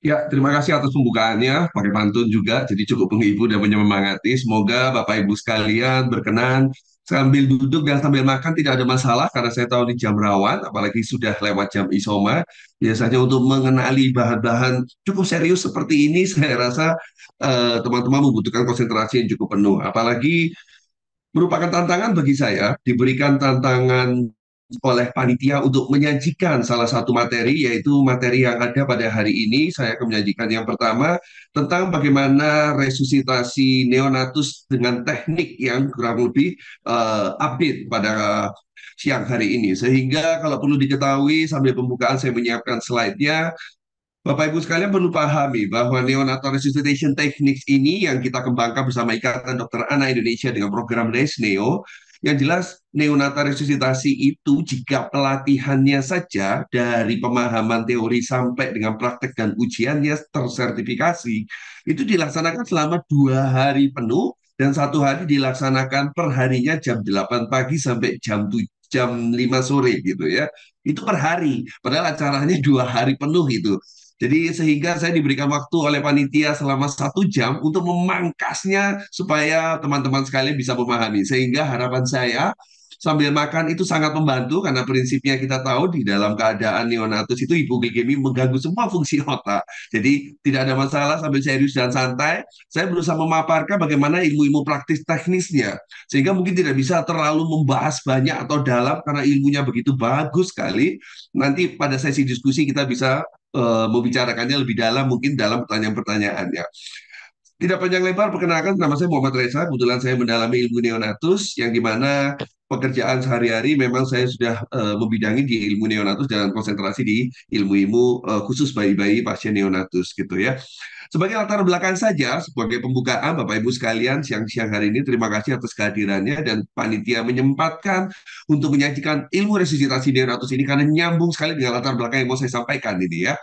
Ya, terima kasih atas pembukaannya, pakai pantun juga, jadi cukup menghibur dan menyemangati. Semoga Bapak Ibu sekalian berkenan sambil duduk dan sambil makan tidak ada masalah, karena saya tahu di jam rawan, apalagi sudah lewat jam isoma. Biasanya untuk mengenali bahan-bahan cukup serius seperti ini, saya rasa teman-teman membutuhkan konsentrasi yang cukup penuh. Apalagi merupakan tantangan bagi saya, diberikan tantangan oleh panitia untuk menyajikan salah satu materi, yaitu materi yang ada pada hari ini. Saya akan menyajikan yang pertama tentang bagaimana resusitasi neonatus dengan teknik yang kurang lebih update pada siang hari ini. Sehingga kalau perlu diketahui sambil pembukaan saya menyiapkan slide-nya, Bapak Ibu sekalian perlu pahami bahwa neonatal resuscitation techniques ini yang kita kembangkan bersama Ikatan Dokter Anak Indonesia dengan program Resneo, yang jelas neonatal resusitasi itu jika pelatihannya saja dari pemahaman teori sampai dengan praktek dan ujiannya tersertifikasi, itu dilaksanakan selama 2 hari penuh dan 1 hari dilaksanakan per harinya jam 8 pagi sampai jam 5 sore gitu ya. Itu per hari, padahal acaranya 2 hari penuh itu. Jadi sehingga saya diberikan waktu oleh panitia selama 1 jam untuk memangkasnya supaya teman-teman sekalian bisa memahami. Sehingga harapan saya sambil makan itu sangat membantu karena prinsipnya kita tahu di dalam keadaan neonatus itu hipoglikemi mengganggu semua fungsi otak. Jadi tidak ada masalah sambil serius dan santai. Saya berusaha memaparkan bagaimana ilmu-ilmu praktis teknisnya. Sehingga mungkin tidak bisa terlalu membahas banyak atau dalam karena ilmunya begitu bagus sekali. Nanti pada sesi diskusi kita bisa membicarakannya lebih dalam mungkin dalam pertanyaan-pertanyaannya. Tidak panjang lebar, perkenalkan nama saya Muhammad Reza. Kebetulan saya mendalami ilmu neonatus, yang dimana pekerjaan sehari-hari memang saya sudah membidangi di ilmu neonatus dan konsentrasi di ilmu-ilmu khusus bayi-bayi pasien neonatus gitu ya. Sebagai latar belakang saja, sebagai pembukaan Bapak Ibu sekalian siang-siang hari ini, terima kasih atas kehadirannya dan panitia menyempatkan untuk menyajikan ilmu resusitasi neonatus ini karena nyambung sekali dengan latar belakang yang mau saya sampaikan ini ya.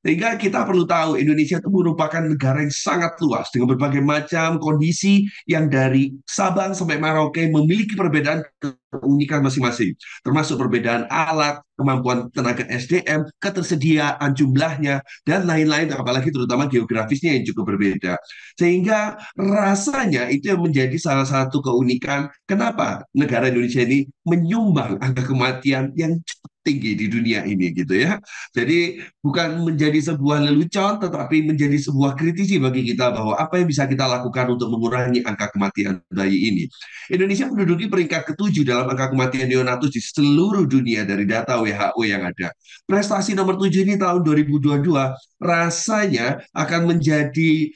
Sehingga kita perlu tahu Indonesia itu merupakan negara yang sangat luas dengan berbagai macam kondisi yang dari Sabang sampai Merauke memiliki perbedaan keunikan masing-masing, termasuk perbedaan alat, kemampuan tenaga SDM, ketersediaan jumlahnya, dan lain-lain, apalagi terutama geografisnya yang cukup berbeda. Sehingga rasanya itu yang menjadi salah satu keunikan kenapa negara Indonesia ini menyumbang angka kematian yang cukup tinggi di dunia ini gitu ya. Jadi bukan menjadi sebuah lelucon, tetapi menjadi sebuah kritisi bagi kita bahwa apa yang bisa kita lakukan untuk mengurangi angka kematian bayi ini. Indonesia menduduki peringkat ke-7 dalam angka kematian neonatus di seluruh dunia dari data WHO yang ada. Prestasi nomor 7 ini tahun 2022 rasanya akan menjadi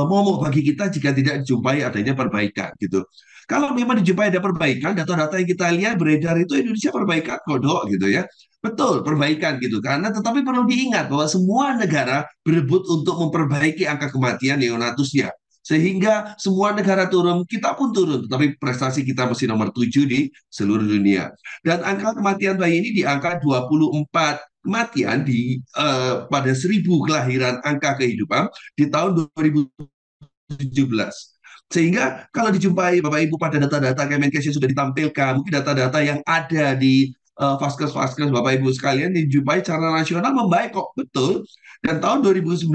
momok bagi kita jika tidak dijumpai adanya perbaikan gitu. Kalau memang dijumpai ada perbaikan, data-data yang kita lihat beredar itu Indonesia perbaikan kodok gitu ya. Betul, perbaikan gitu. Karena tetapi perlu diingat bahwa semua negara berebut untuk memperbaiki angka kematian neonatusnya. Sehingga semua negara turun, kita pun turun. Tetapi prestasi kita masih nomor 7 di seluruh dunia. Dan angka kematian bayi ini di angka 24 kematian pada 1.000 kelahiran angka kehidupan di tahun 2017. Sehingga kalau dijumpai Bapak Ibu pada data-data Kemenkes yang sudah ditampilkan, mungkin data-data yang ada di vaskes-vaskes Bapak Ibu sekalian dijumpai secara nasional membaik kok, betul. Dan tahun 2019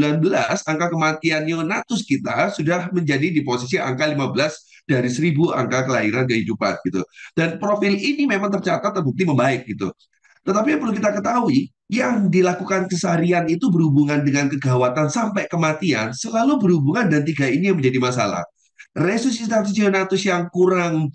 angka kematian neonatus kita sudah menjadi di posisi angka 15 dari 1.000 angka kelahiran kehidupan gitu. Dan profil ini memang tercatat terbukti membaik gitu. Tetapi yang perlu kita ketahui, yang dilakukan keseharian itu berhubungan dengan kegawatan sampai kematian, selalu berhubungan dan tiga ini yang menjadi masalah. Resusitasi neonatus yang kurang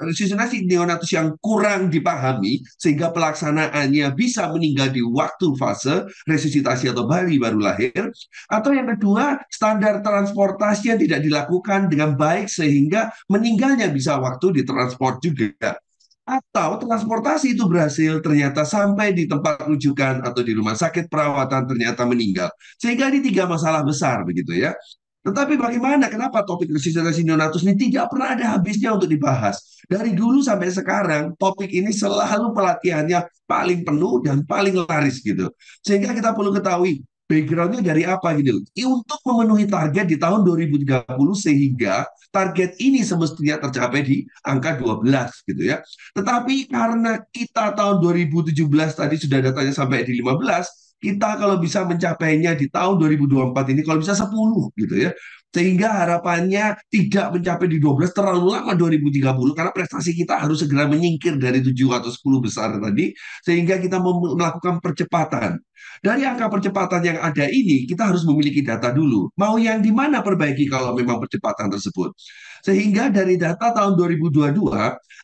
resusitasi neonatus yang kurang dipahami sehingga pelaksanaannya bisa meninggal di waktu fase resusitasi atau bayi baru lahir, atau yang kedua standar transportasi yang tidak dilakukan dengan baik sehingga meninggalnya bisa waktu ditransport juga, atau transportasi itu berhasil ternyata sampai di tempat rujukan atau di rumah sakit perawatan ternyata meninggal. Sehingga ini tiga masalah besar begitu ya. Tetapi bagaimana, kenapa topik resistensi neonatus ini tidak pernah ada habisnya untuk dibahas. Dari dulu sampai sekarang, topik ini selalu pelatihannya paling penuh dan paling laris gitu. Sehingga kita perlu ketahui, backgroundnya dari apa gitu. Untuk memenuhi target di tahun 2030 sehingga target ini semestinya tercapai di angka 12 gitu ya. Tetapi karena kita tahun 2017 tadi sudah datanya sampai di 15, kita kalau bisa mencapainya di tahun 2024 ini kalau bisa 10 gitu ya. Sehingga harapannya tidak mencapai di 12 terlalu lama 2030 karena prestasi kita harus segera menyingkir dari 7 atau 10 besar tadi sehingga kita melakukan percepatan. Dari angka percepatan yang ada ini, kita harus memiliki data dulu. Mau yang di mana perbaiki kalau memang percepatan tersebut. Sehingga dari data tahun 2022,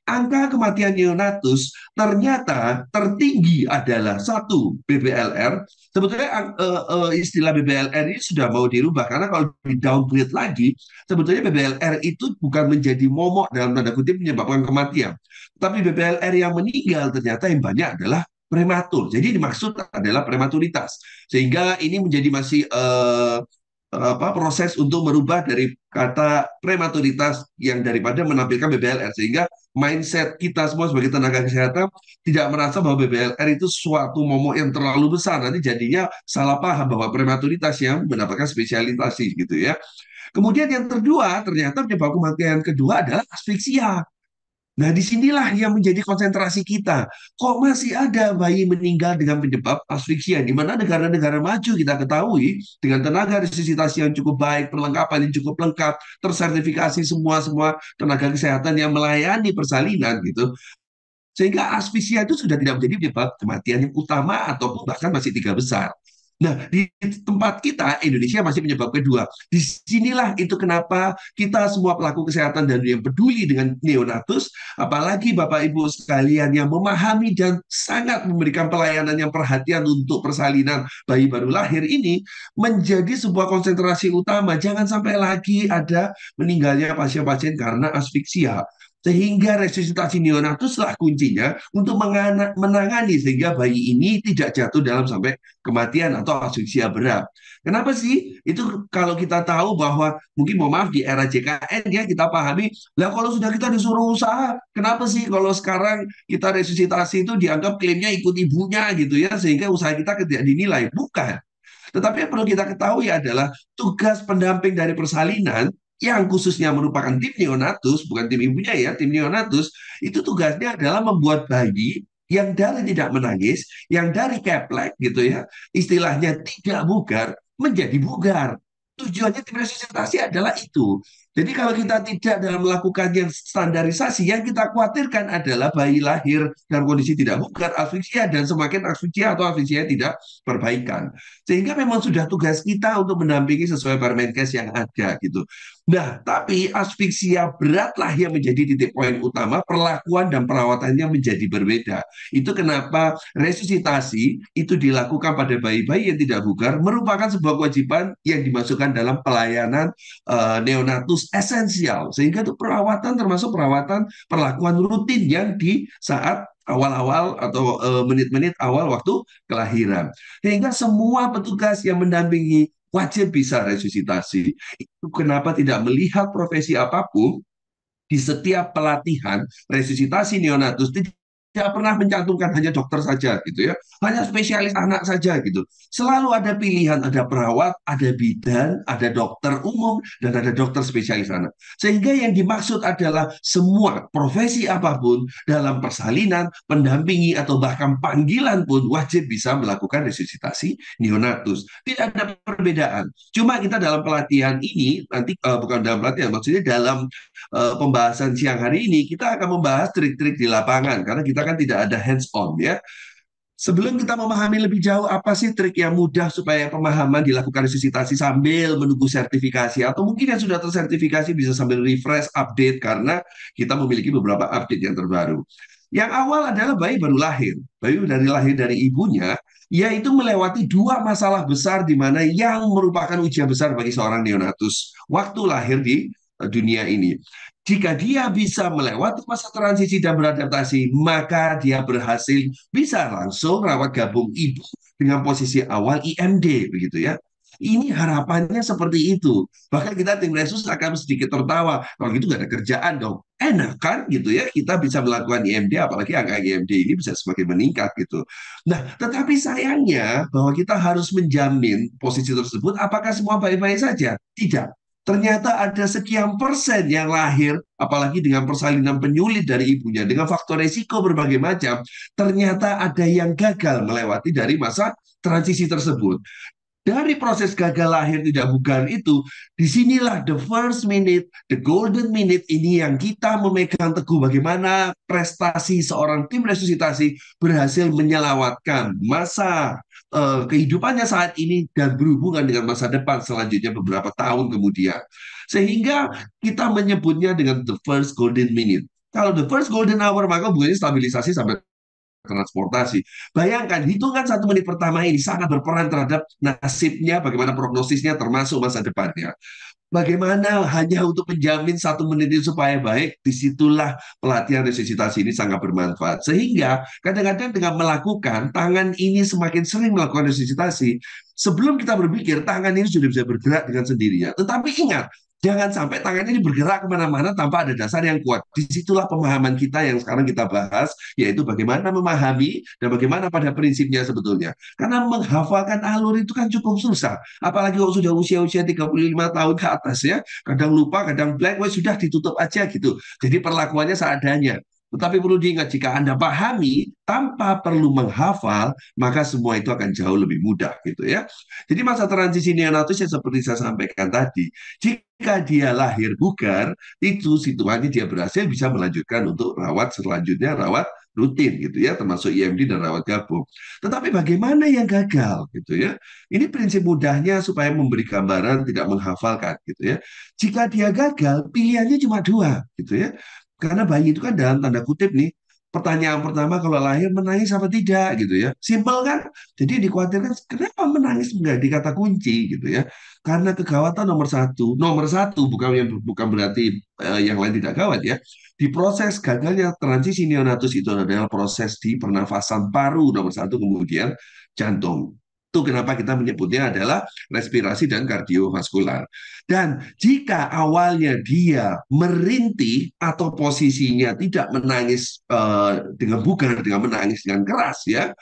angka kematian neonatus ternyata tertinggi adalah satu BBLR. Sebetulnya istilah BBLR ini sudah mau dirubah karena kalau di downgrade lagi, sebetulnya BBLR itu bukan menjadi momok dalam tanda kutip menyebabkan kematian. Tapi BBLR yang meninggal ternyata yang banyak adalah prematur. Jadi dimaksud adalah prematuritas. Sehingga ini menjadi masih proses untuk merubah dari kata prematuritas yang daripada menampilkan BBLR sehingga mindset kita semua sebagai tenaga kesehatan tidak merasa bahwa BBLR itu suatu momok yang terlalu besar nanti jadinya salah paham bahwa prematuritas yang mendapatkan spesialisasi gitu ya. Kemudian yang kedua ternyata penyebab kematian kedua adalah asfiksia. Nah, disinilah yang menjadi konsentrasi kita. Kok masih ada bayi meninggal dengan penyebab asfiksia? Di mana negara-negara maju kita ketahui dengan tenaga resusitasi yang cukup baik, perlengkapan yang cukup lengkap, tersertifikasi semua tenaga kesehatan yang melayani persalinan gitu. Sehingga asfisia itu sudah tidak menjadi penyebab kematian yang utama ataupun bahkan masih tiga besar. Nah, di tempat kita, Indonesia masih penyebab kedua. Disinilah itu kenapa kita semua pelaku kesehatan dan yang peduli dengan neonatus, apalagi Bapak Ibu sekalian yang memahami dan sangat memberikan pelayanan yang perhatian untuk persalinan bayi baru lahir ini, menjadi sebuah konsentrasi utama. Jangan sampai lagi ada meninggalnya pasien-pasien karena asfiksia. Sehingga resusitasi neonatuslah kuncinya untuk menangani sehingga bayi ini tidak jatuh dalam sampai kematian atau asfiksia berat. Kenapa sih? Itu kalau kita tahu bahwa mungkin mohon maaf di era JKN ya kita pahami, lah kalau sudah kita disuruh usaha, kenapa sih kalau sekarang kita resusitasi itu dianggap klaimnya ikut ibunya gitu ya, sehingga usaha kita tidak dinilai. Bukan. Tetapi yang perlu kita ketahui adalah tugas pendamping dari persalinan yang khususnya merupakan tim neonatus, bukan tim ibunya ya, tim neonatus, itu tugasnya adalah membuat bayi yang dari tidak menangis, yang dari keplek gitu ya, istilahnya tidak bugar, menjadi bugar. Tujuannya tim resusitasi adalah itu. Jadi kalau kita tidak dalam melakukan yang standarisasi, yang kita khawatirkan adalah bayi lahir dalam kondisi tidak bugar, asfiksia, dan semakin asfiksia atau asfiksia tidak perbaikan. Sehingga memang sudah tugas kita untuk mendampingi sesuai Permenkes yang ada gitu. Nah, tapi asfiksia beratlah yang menjadi titik poin utama, perlakuan dan perawatannya menjadi berbeda. Itu kenapa resusitasi itu dilakukan pada bayi-bayi yang tidak bugar merupakan sebuah kewajiban yang dimasukkan dalam pelayanan neonatus esensial. Sehingga itu perawatan termasuk perawatan perlakuan rutin yang di saat awal-awal atau menit-menit awal waktu kelahiran. Sehingga semua petugas yang mendampingi wajib bisa resusitasi. Itu kenapa tidak melihat profesi apapun di setiap pelatihan resusitasi neonatus tidak pernah mencantumkan hanya dokter saja gitu ya, hanya spesialis anak saja gitu. Selalu ada pilihan, ada perawat, ada bidan, ada dokter umum, dan ada dokter spesialis anak. Sehingga yang dimaksud adalah semua profesi apapun dalam persalinan, pendampingi, atau bahkan panggilan pun wajib bisa melakukan resusitasi neonatus. Tidak ada perbedaan. Cuma kita dalam pelatihan ini, nanti bukan dalam pelatihan, maksudnya dalam pembahasan siang hari ini kita akan membahas trik-trik di lapangan karena kita kan tidak ada hands on ya. Sebelum kita memahami lebih jauh apa sih trik yang mudah supaya pemahaman dilakukan resusitasi sambil menunggu sertifikasi atau mungkin yang sudah tersertifikasi bisa sambil refresh update karena kita memiliki beberapa update yang terbaru. Yang awal adalah bayi baru lahir. Bayi dari lahir dari ibunya yaitu melewati dua masalah besar di mana yang merupakan ujian besar bagi seorang neonatus waktu lahir di dunia ini. Jika dia bisa melewati masa transisi dan beradaptasi, maka dia berhasil bisa langsung rawat gabung ibu dengan posisi awal IMD begitu ya. Ini harapannya seperti itu. Bahkan kita tim Resus akan sedikit tertawa. Kalau gitu nggak ada kerjaan dong. Enak kan gitu ya, kita bisa melakukan IMD, apalagi angka IMD ini bisa semakin meningkat gitu. Nah, tetapi sayangnya bahwa kita harus menjamin posisi tersebut, apakah semua baik-baik saja? Tidak. Ternyata ada sekian persen yang lahir, apalagi dengan persalinan penyulit dari ibunya, dengan faktor resiko berbagai macam, ternyata ada yang gagal melewati dari masa transisi tersebut. Dari proses gagal lahir tidak bukan itu, disinilah the first minute, the golden minute ini yang kita memegang teguh bagaimana prestasi seorang tim resusitasi berhasil menyelamatkan masa kehidupannya saat ini dan berhubungan dengan masa depan selanjutnya beberapa tahun kemudian. Sehingga kita menyebutnya dengan the first golden minute. Kalau the first golden hour maka bukannya stabilisasi sampai transportasi. Bayangkan, hitungan 1 menit pertama ini sangat berperan terhadap nasibnya, bagaimana prognosisnya, termasuk masa depannya. Bagaimana hanya untuk menjamin 1 menit itu supaya baik, disitulah pelatihan resusitasi ini sangat bermanfaat. Sehingga kadang-kadang dengan melakukan, tangan ini semakin sering melakukan resusitasi, sebelum kita berpikir, tangan ini sudah bisa bergerak dengan sendirinya. Tetapi ingat, jangan sampai tangan ini bergerak kemana-mana tanpa ada dasar yang kuat. Disitulah pemahaman kita yang sekarang kita bahas, yaitu bagaimana memahami dan bagaimana pada prinsipnya sebetulnya. Karena menghafalkan alur itu kan cukup susah. Apalagi kalau sudah usia-usia 35 tahun ke atas ya. Kadang lupa, kadang blank, wah sudah ditutup aja gitu. Jadi perlakuannya seadanya. Tetapi perlu diingat, jika Anda pahami tanpa perlu menghafal, maka semua itu akan jauh lebih mudah gitu ya. Jadi masa transisi neonatus yang seperti saya sampaikan tadi, jika dia lahir bugar, itu situasinya dia berhasil bisa melanjutkan untuk rawat selanjutnya, rawat rutin gitu ya, termasuk IMD dan rawat gabung. Tetapi bagaimana yang gagal gitu ya? Ini prinsip mudahnya supaya memberi gambaran tidak menghafalkan gitu ya. Jika dia gagal, pilihannya cuma dua gitu ya. Karena bayi itu kan dalam tanda kutip nih, pertanyaan pertama kalau lahir menangis apa tidak gitu ya. Simpel kan? Jadi dikhawatirkan kenapa menangis menjadi kata kunci gitu ya. Karena kegawatan nomor satu bukan berarti yang lain tidak gawat ya. Di proses gagalnya transisi neonatus itu adalah proses di pernafasan paru nomor satu, kemudian jantung. Itu kenapa kita menyebutnya adalah respirasi dan kardiovaskular. Dan jika awalnya dia merintih atau posisinya tidak menangis dengan bugar, dengan menangis dengan keras ya,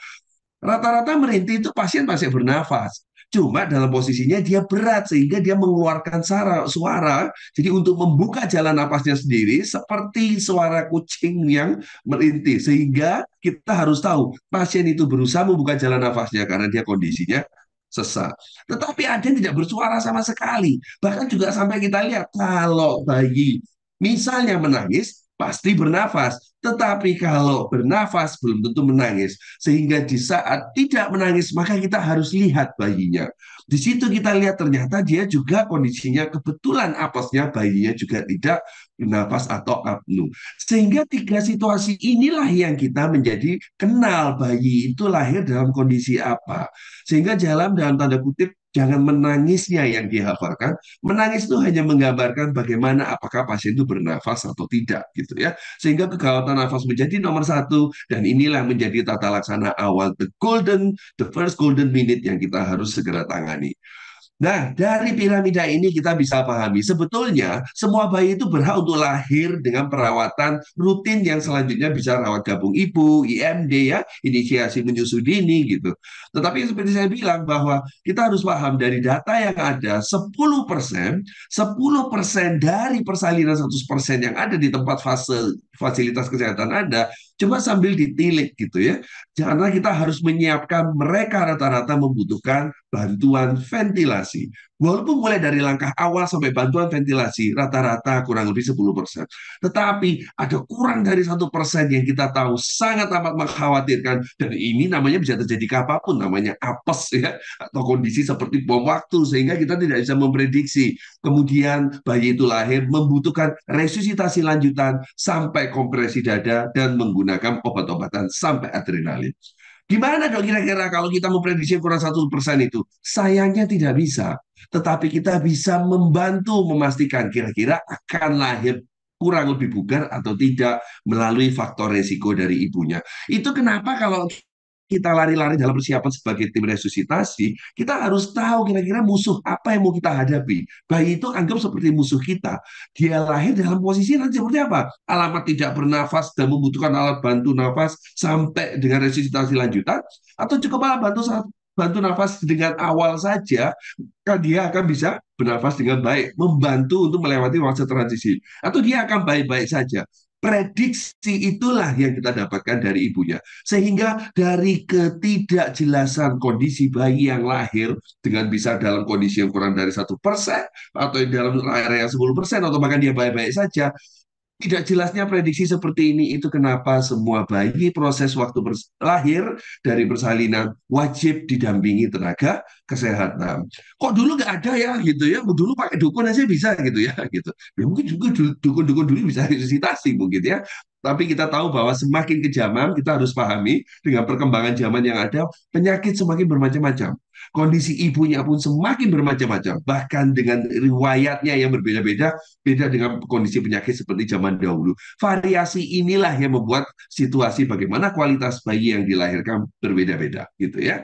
rata-rata merintih itu pasien masih bernafas. Cuma dalam posisinya dia berat sehingga dia mengeluarkan suara. Jadi untuk membuka jalan napasnya sendiri seperti suara kucing yang merintih. Sehingga kita harus tahu pasien itu berusaha membuka jalan nafasnya karena dia kondisinya sesak. Tetapi ada yang tidak bersuara sama sekali. Bahkan juga sampai kita lihat kalau bayi misalnya menangis, pasti bernafas. Tetapi kalau bernafas belum tentu menangis. Sehingga di saat tidak menangis, maka kita harus lihat bayinya. Di situ kita lihat ternyata dia juga kondisinya kebetulan apesnya bayinya juga tidak bernafas atau apnu. Sehingga tiga situasi inilah yang kita menjadi kenal bayi itu lahir dalam kondisi apa. Sehingga dalam tanda kutip jangan menangisnya yang dihafalkan. Menangis itu hanya menggambarkan bagaimana apakah pasien itu bernafas atau tidak gitu ya. Sehingga kegawatan nafas menjadi nomor satu dan inilah menjadi tata laksana awal the first golden minute yang kita harus segera tangani. Nah, dari piramida ini kita bisa pahami sebetulnya semua bayi itu berhak untuk lahir dengan perawatan rutin yang selanjutnya bisa rawat gabung ibu, IMD ya, inisiasi menyusui dini gitu. Tetapi seperti saya bilang bahwa kita harus paham dari data yang ada 10% dari persalinan 100% yang ada di tempat fasilitas kesehatan Anda coba sambil ditilik gitu ya. Karena kita harus menyiapkan mereka rata-rata membutuhkan bantuan ventilasi. Walaupun mulai dari langkah awal sampai bantuan ventilasi, rata-rata kurang lebih 10%. Tetapi ada kurang dari 1% yang kita tahu sangat amat mengkhawatirkan. Dan ini namanya bisa terjadi kapanpun, namanya apes ya, atau kondisi seperti bom waktu, sehingga kita tidak bisa memprediksi. Kemudian bayi itu lahir membutuhkan resusitasi lanjutan sampai kompresi dada dan menggunakan obat-obatan sampai adrenalin. Gimana dong kira-kira kalau kita memprediksi kurang 1% itu? Sayangnya tidak bisa. Tetapi kita bisa membantu memastikan kira-kira akan lahir kurang lebih bugar atau tidak melalui faktor resiko dari ibunya. Itu kenapa kalau kita lari-lari dalam persiapan sebagai tim resusitasi, kita harus tahu kira-kira musuh apa yang mau kita hadapi. Bayi itu anggap seperti musuh kita. Dia lahir dalam posisi nanti seperti apa? Alamat tidak bernafas dan membutuhkan alat bantu nafas sampai dengan resusitasi lanjutan, atau cukup alat bantu nafas dengan awal saja, kan dia akan bisa bernafas dengan baik, membantu untuk melewati masa transisi. Atau dia akan baik-baik saja. Prediksi itulah yang kita dapatkan dari ibunya. Sehingga dari ketidakjelasan kondisi bayi yang lahir dengan bisa dalam kondisi yang kurang dari 1%, atau dalam area yang 10%, atau bahkan dia baik-baik saja, tidak jelasnya prediksi seperti ini itu kenapa semua bayi proses waktu lahir dari persalinan wajib didampingi tenaga kesehatan. Kok dulu nggak ada ya gitu ya? Dulu pakai dukun aja bisa gitu ya gitu. Ya mungkin juga dukun-dukun dulu bisa resusitasi mungkin ya. Tapi kita tahu bahwa semakin ke zaman kita harus pahami dengan perkembangan zaman yang ada, penyakit semakin bermacam-macam. Kondisi ibunya pun semakin bermacam-macam, bahkan dengan riwayatnya yang berbeda-beda, beda dengan kondisi penyakit seperti zaman dahulu. Variasi inilah yang membuat situasi bagaimana kualitas bayi yang dilahirkan berbeda-beda, gitu ya.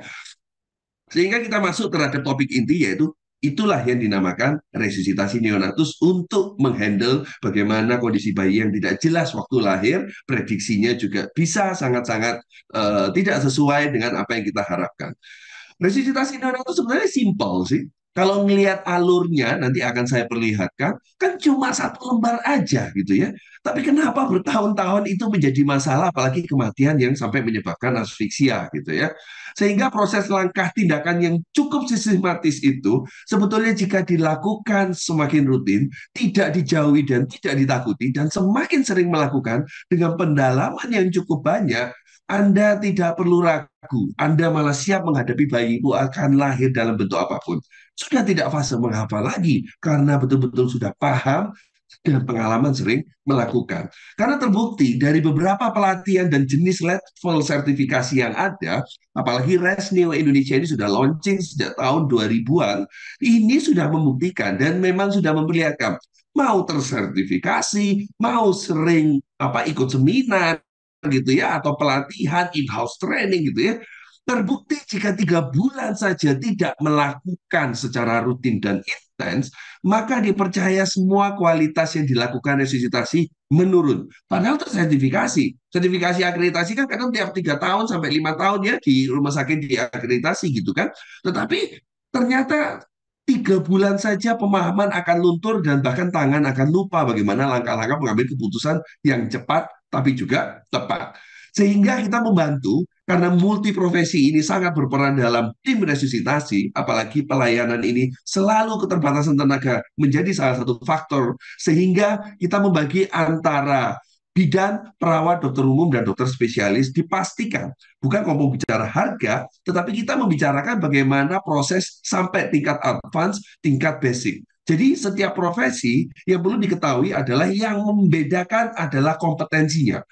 Sehingga kita masuk terhadap topik inti, yaitu itulah yang dinamakan resusitasi neonatus untuk menghandle bagaimana kondisi bayi yang tidak jelas waktu lahir, prediksinya juga bisa sangat-sangat tidak sesuai dengan apa yang kita harapkan. Resusitasi neonatus sebenarnya simpel sih. Kalau ngelihat alurnya, nanti akan saya perlihatkan, kan cuma satu lembar aja gitu ya. Tapi kenapa bertahun-tahun itu menjadi masalah, apalagi kematian yang sampai menyebabkan asfiksia gitu ya. Sehingga proses langkah tindakan yang cukup sistematis itu, sebetulnya jika dilakukan semakin rutin, tidak dijauhi dan tidak ditakuti, dan semakin sering melakukan dengan pendalaman yang cukup banyak, Anda tidak perlu ragu, Anda malah siap menghadapi bayi ibu akan lahir dalam bentuk apapun. Sudah tidak fase menghafal lagi, karena betul-betul sudah paham dan pengalaman sering melakukan. Karena terbukti dari beberapa pelatihan dan jenis level sertifikasi yang ada, apalagi Resneo Indonesia ini sudah launching sejak tahun 2000-an, ini sudah membuktikan dan memang sudah memperlihatkan mau tersertifikasi, mau sering ikut seminar gitu ya, atau pelatihan in-house training gitu ya, terbukti jika 3 bulan saja tidak melakukan secara rutin dan intens, maka dipercaya semua kualitas yang dilakukan resusitasi menurun. Padahal tersertifikasi, sertifikasi akreditasi kan kadang tiap 3 tahun sampai 5 tahun ya di rumah sakit diakreditasi gitu kan. Tetapi ternyata 3 bulan saja pemahaman akan luntur dan bahkan tangan akan lupa bagaimana langkah-langkah mengambil keputusan yang cepat tapi juga tepat. Sehingga kita membantu karena multi profesi ini sangat berperan dalam tim resusitasi, apalagi pelayanan ini selalu keterbatasan tenaga menjadi salah satu faktor, sehingga kita membagi antara bidan, perawat, dokter umum, dan dokter spesialis dipastikan. Bukan ngomong bicara harga, tetapi kita membicarakan bagaimana proses sampai tingkat advance, tingkat basic. Jadi setiap profesi yang perlu diketahui adalah yang membedakan adalah kompetensinya.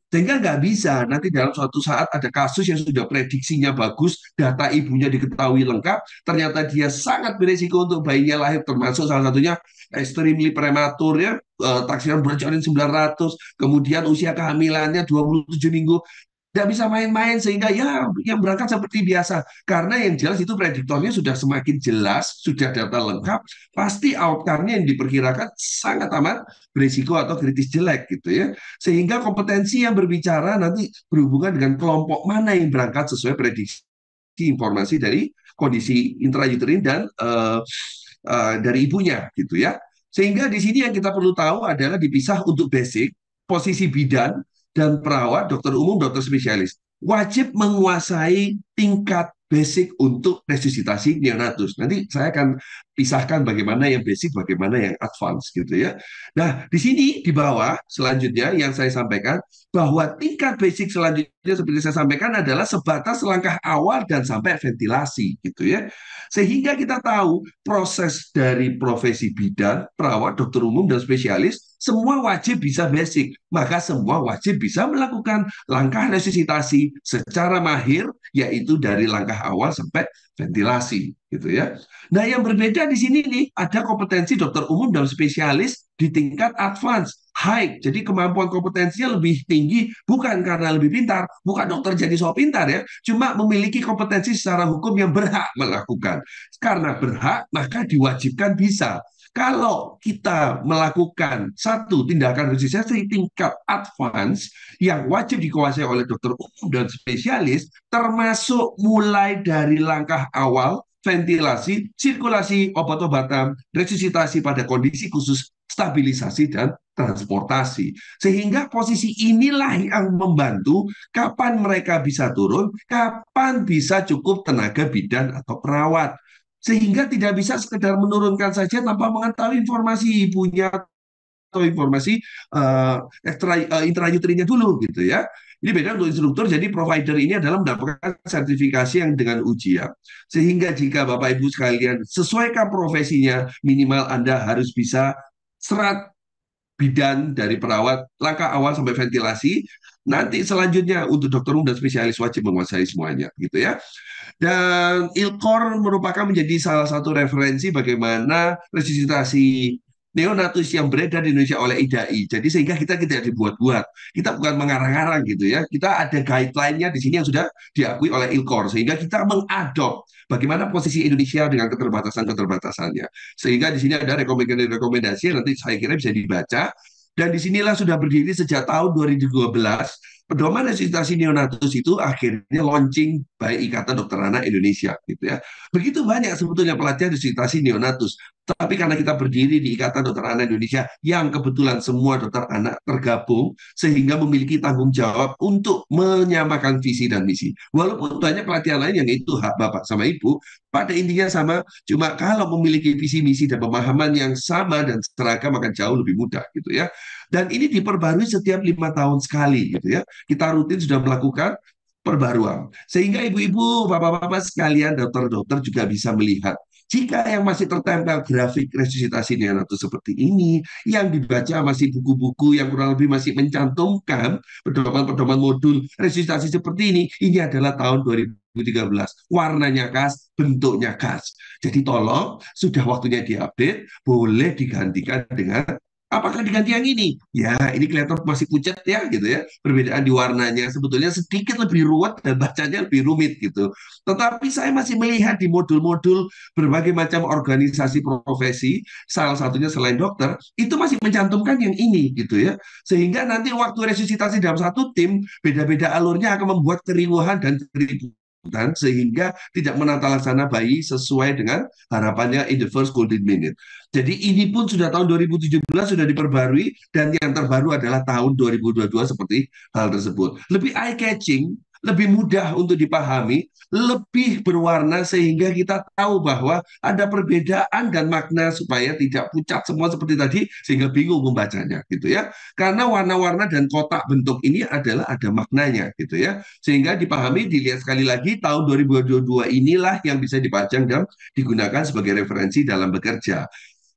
Sehingga nggak bisa nanti dalam suatu saat ada kasus yang sudah prediksinya bagus, data ibunya diketahui lengkap, ternyata dia sangat berisiko untuk bayinya lahir, termasuk salah satunya extremely prematur ya, taksiran berat janin 900, kemudian usia kehamilannya 27 minggu, nggak bisa main-main sehingga ya yang berangkat seperti biasa, karena yang jelas itu prediktornya sudah semakin jelas, sudah data lengkap, pasti outcome-nya yang diperkirakan sangat amat berisiko atau kritis jelek gitu ya, sehingga kompetensi yang berbicara nanti berhubungan dengan kelompok mana yang berangkat sesuai prediksi informasi dari kondisi intrauterin dan dari ibunya gitu ya. Sehingga di sini yang kita perlu tahu adalah dipisah untuk basic, posisi bidan dan perawat, dokter umum, dokter spesialis wajib menguasai tingkat basic untuk resusitasi neonatus. Nanti saya akan pisahkan bagaimana yang basic, bagaimana yang advance gitu ya. Nah, di sini di bawah selanjutnya yang saya sampaikan bahwa tingkat basic selanjutnya seperti saya sampaikan adalah sebatas langkah awal dan sampai ventilasi gitu ya. Sehingga kita tahu proses dari profesi bidan, perawat, dokter umum dan spesialis semua wajib bisa basic, maka semua wajib bisa melakukan langkah resusitasi secara mahir, yaitu dari langkah awal sampai ventilasi, gitu ya. Nah, yang berbeda di sini nih ada kompetensi dokter umum dan spesialis di tingkat advance. high. Jadi kemampuan kompetensinya lebih tinggi bukan karena lebih pintar, bukan dokter jadi so pintar ya, cuma memiliki kompetensi secara hukum yang berhak melakukan. Karena berhak, maka diwajibkan bisa. Kalau kita melakukan satu tindakan registrasi tingkat advance yang wajib dikuasai oleh dokter umum dan spesialis, termasuk mulai dari langkah awal, ventilasi, sirkulasi obat-obatan, resusitasi pada kondisi khusus, stabilisasi, dan transportasi. Sehingga posisi inilah yang membantu kapan mereka bisa turun, kapan bisa cukup tenaga bidan atau perawat. Sehingga tidak bisa sekedar menurunkan saja tanpa mengetahui informasi ibunya atau informasi intrauterinya dulu gitu ya. Ini beda untuk instruktur, jadi provider ini adalah mendapatkan sertifikasi yang dengan ujian. Sehingga jika Bapak Ibu sekalian sesuaikan profesinya, minimal Anda harus bisa serat bidan dari perawat, langkah awal sampai ventilasi. Nanti selanjutnya untuk dokter umum dan spesialis wajib menguasai semuanya gitu ya. Dan ILCOR merupakan menjadi salah satu referensi bagaimana resusitasi neonatus yang beredar di Indonesia oleh IDAI. Jadi sehingga kita tidak dibuat-buat. Kita bukan mengarang-arang gitu ya. Kita ada guideline-nya di sini yang sudah diakui oleh ILCOR. Sehingga kita mengadop bagaimana posisi Indonesia dengan keterbatasan-keterbatasannya. Sehingga di sini ada rekomendasi-rekomendasi nanti saya kira bisa dibaca. Dan disinilah sudah berdiri sejak tahun 2012. Pedoman resusitasi neonatus itu akhirnya launching by Ikatan Dokter Anak Indonesia gitu ya. Begitu banyak sebetulnya pelatihan resusitasi neonatus. Tapi karena kita berdiri di Ikatan Dokter Anak Indonesia yang kebetulan semua dokter anak tergabung sehingga memiliki tanggung jawab untuk menyamakan visi dan misi. Walaupun banyak pelatihan lain yang itu hak Bapak sama Ibu, pada intinya sama, cuma kalau memiliki visi misi dan pemahaman yang sama dan seragam akan jauh lebih mudah gitu ya. Dan ini diperbarui setiap 5 tahun sekali gitu ya. Kita rutin sudah melakukan perbaruan. Sehingga ibu-ibu, bapak-bapak sekalian, dokter-dokter juga bisa melihat jika yang masih tertempel grafik resusitasi neonatus seperti ini, yang dibaca masih buku-buku yang kurang lebih masih mencantumkan pedoman-pedoman modul resusitasi seperti ini adalah tahun 2013. Warnanya khas, bentuknya khas. Jadi tolong, sudah waktunya diupdate, boleh digantikan dengan apakah diganti yang ini? Ya, ini kelihatan masih pucat ya, gitu ya. Perbedaan di warnanya sebetulnya sedikit lebih ruwet dan bacanya lebih rumit gitu. Tetapi saya masih melihat di modul-modul berbagai macam organisasi profesi, salah satunya selain dokter, itu masih mencantumkan yang ini gitu ya. Sehingga nanti waktu resusitasi dalam satu tim, beda-beda alurnya akan membuat keriuhan dan keributan sehingga tidak menata laksana bayi sesuai dengan harapannya in the first golden minute. Jadi ini pun sudah tahun 2017 sudah diperbarui dan yang terbaru adalah tahun 2022 seperti hal tersebut. Lebih eye catching, lebih mudah untuk dipahami, lebih berwarna sehingga kita tahu bahwa ada perbedaan dan makna supaya tidak pucat semua seperti tadi sehingga bingung membacanya gitu ya. Karena warna-warna dan kotak bentuk ini adalah ada maknanya gitu ya. Sehingga dipahami, dilihat sekali lagi tahun 2022 inilah yang bisa dipajang dan digunakan sebagai referensi dalam bekerja.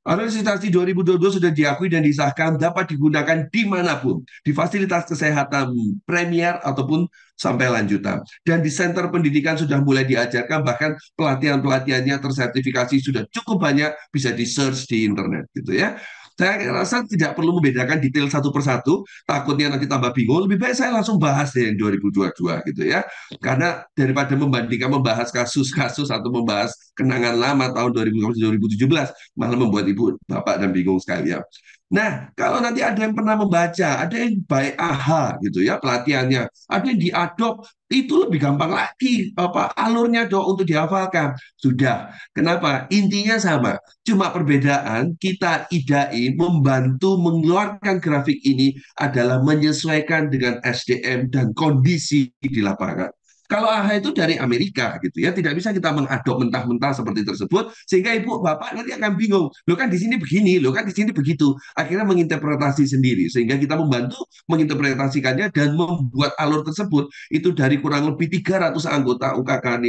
Resusitasi 2022 sudah diakui dan disahkan dapat digunakan dimanapun, di fasilitas kesehatan premier ataupun sampai lanjutan. Dan di center pendidikan sudah mulai diajarkan, bahkan pelatihan-pelatihannya tersertifikasi sudah cukup banyak, bisa di-search di internet gitu ya. Saya rasa tidak perlu membedakan detail satu persatu, takutnya nanti tambah bingung. Lebih baik saya langsung bahas deh yang 2022 gitu ya. Karena daripada membandingkan membahas kasus-kasus atau membahas kenangan lama tahun 2017, malah membuat ibu, bapak, dan bingung sekalian. Nah, kalau nanti ada yang pernah membaca, ada yang by AHA gitu ya pelatihannya, ada yang diadop, itu lebih gampang lagi apa alurnya dok untuk dihafalkan. Sudah. Kenapa? Intinya sama. Cuma perbedaan kita IDAI membantu mengeluarkan grafik ini adalah menyesuaikan dengan SDM dan kondisi di lapangan. Kalau AHA itu dari Amerika gitu ya, tidak bisa kita mengadop mentah-mentah seperti tersebut, sehingga ibu bapak nanti akan bingung. Lo kan di sini begini, lo kan di sini begitu. Akhirnya menginterpretasi sendiri, sehingga kita membantu menginterpretasikannya dan membuat alur tersebut itu dari kurang lebih 300 anggota UKK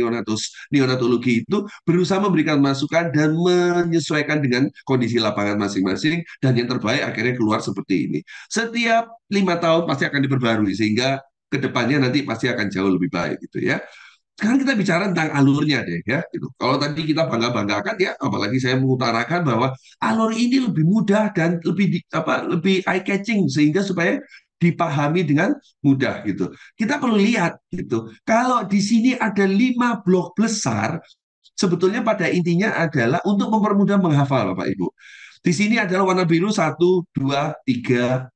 neonatologi itu berusaha memberikan masukan dan menyesuaikan dengan kondisi lapangan masing-masing, dan yang terbaik akhirnya keluar seperti ini. Setiap 5 tahun pasti akan diperbarui sehingga kedepannya nanti pasti akan jauh lebih baik gitu ya. Sekarang kita bicara tentang alurnya deh ya. Gitu. Kalau tadi kita bangga-banggakan ya, apalagi saya mengutarakan bahwa alur ini lebih mudah dan lebih eye catching sehingga supaya dipahami dengan mudah gitu. Kita perlu lihat gitu. Kalau di sini ada 5 blok besar, sebetulnya pada intinya adalah untuk mempermudah menghafal Bapak Ibu. Di sini adalah warna biru 1, 2, 3,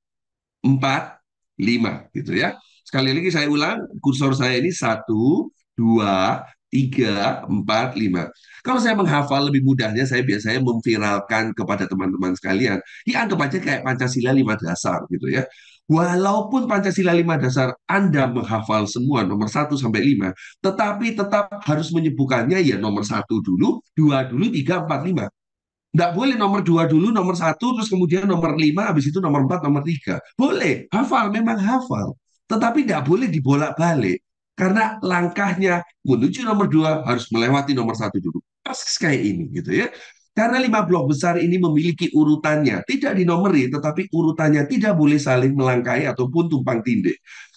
4, 5 gitu ya. Sekali lagi saya ulang, kursor saya ini 1, 2, 3, 4, 5. Kalau saya menghafal lebih mudahnya, saya biasanya memviralkan kepada teman-teman sekalian. Dianggap aja kayak Pancasila 5 dasar gitu ya. Walaupun Pancasila 5 dasar Anda menghafal semua nomor 1 sampai 5, tetapi tetap harus menyebutkannya ya nomor 1 dulu, 2 dulu, 3, 4, 5. Nggak boleh nomor 2 dulu, nomor 1, terus kemudian nomor 5, habis itu nomor 4, nomor 3. Boleh, hafal, memang hafal. Tetapi nggak boleh dibolak-balik. Karena langkahnya menuju nomor 2 harus melewati nomor 1 dulu. Persis kayak ini gitu ya. Karena 5 blok besar ini memiliki urutannya. Tidak dinomori, tetapi urutannya tidak boleh saling melangkahi ataupun tumpang tindih.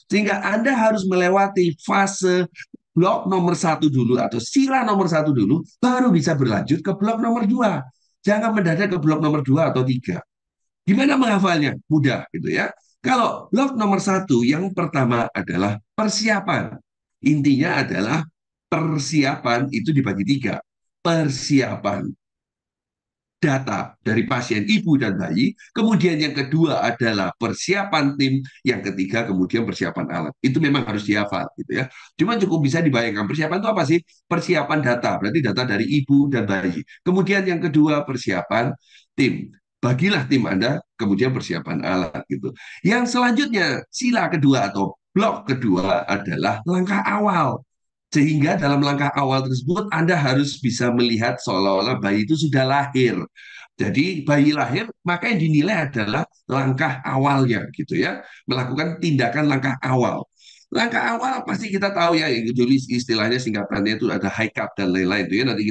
Sehingga Anda harus melewati fase blok nomor 1 dulu atau sila nomor 1 dulu, baru bisa berlanjut ke blok nomor 2. Jangan mendadak ke blok nomor 2 atau 3. Gimana menghafalnya? Mudah gitu ya. Kalau blok nomor 1 yang pertama adalah persiapan. Intinya adalah persiapan itu dibagi 3. Persiapan data dari pasien ibu dan bayi, kemudian yang kedua adalah persiapan tim, yang ketiga kemudian persiapan alat. Itu memang harus dihafal gitu ya. Cuma cukup bisa dibayangkan persiapan itu apa sih? Persiapan data, berarti data dari ibu dan bayi. Kemudian yang kedua persiapan tim. Bagilah tim Anda, kemudian persiapan alat gitu. Yang selanjutnya sila kedua atau blok kedua adalah langkah awal. Sehingga dalam langkah awal tersebut Anda harus bisa melihat seolah-olah bayi itu sudah lahir. Jadi bayi lahir, maka yang dinilai adalah langkah awalnya gitu ya. Melakukan tindakan langkah awal. Langkah awal pasti kita tahu ya, jadi istilahnya singkatannya itu ada high cup dan lain-lain itu ya, nanti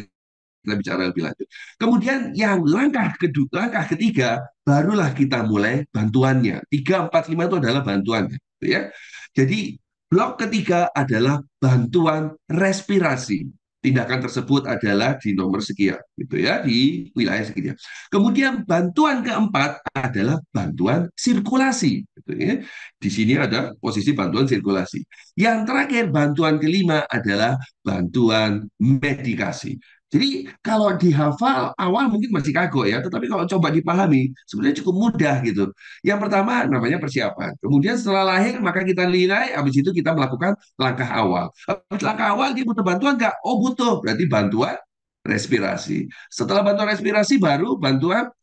kita bicara lebih lanjut. Kemudian yang langkah kedua, langkah ketiga, barulah kita mulai bantuannya. 3, 4, 5 itu adalah bantuannya. Gitu ya. Jadi blok ketiga adalah bantuan respirasi. Tindakan tersebut adalah di nomor sekian, gitu ya, di wilayah sekian. Kemudian bantuan keempat adalah bantuan sirkulasi, gitu ya. Di sini ada posisi bantuan sirkulasi. Yang terakhir bantuan kelima adalah bantuan medikasi. Jadi kalau dihafal awal mungkin masih kagok ya, tetapi kalau coba dipahami sebenarnya cukup mudah gitu. Yang pertama namanya persiapan. Kemudian setelah lahir maka kita nilai, habis itu kita melakukan langkah awal. Habis langkah awal dia butuh bantuan nggak? Oh butuh, berarti bantuan respirasi. Setelah bantuan respirasi baru bantuan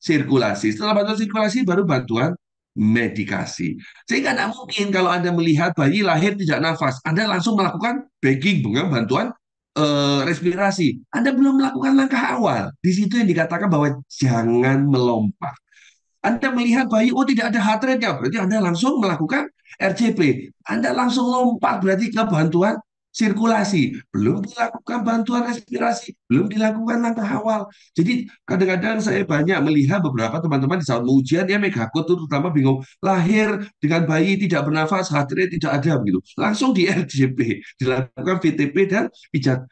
sirkulasi. Setelah bantuan sirkulasi baru bantuan medikasi. Sehingga tidak mungkin kalau Anda melihat bayi lahir tidak nafas, Anda langsung melakukan bagging dengan bantuan respirasi. Anda belum melakukan langkah awal. Di situ yang dikatakan bahwa jangan melompat. Anda melihat bayi, oh tidak ada heart rate-nya, berarti Anda langsung melakukan RCP. Anda langsung lompat berarti ke bantuan sirkulasi. Belum dilakukan bantuan respirasi, belum dilakukan langkah awal. Jadi kadang-kadang saya banyak melihat beberapa teman-teman di saat ujian, ya megakut itu terutama bingung. Lahir dengan bayi tidak bernafas, heart rate tidak ada begitu. Langsung di RCP, dilakukan VTP dan pijat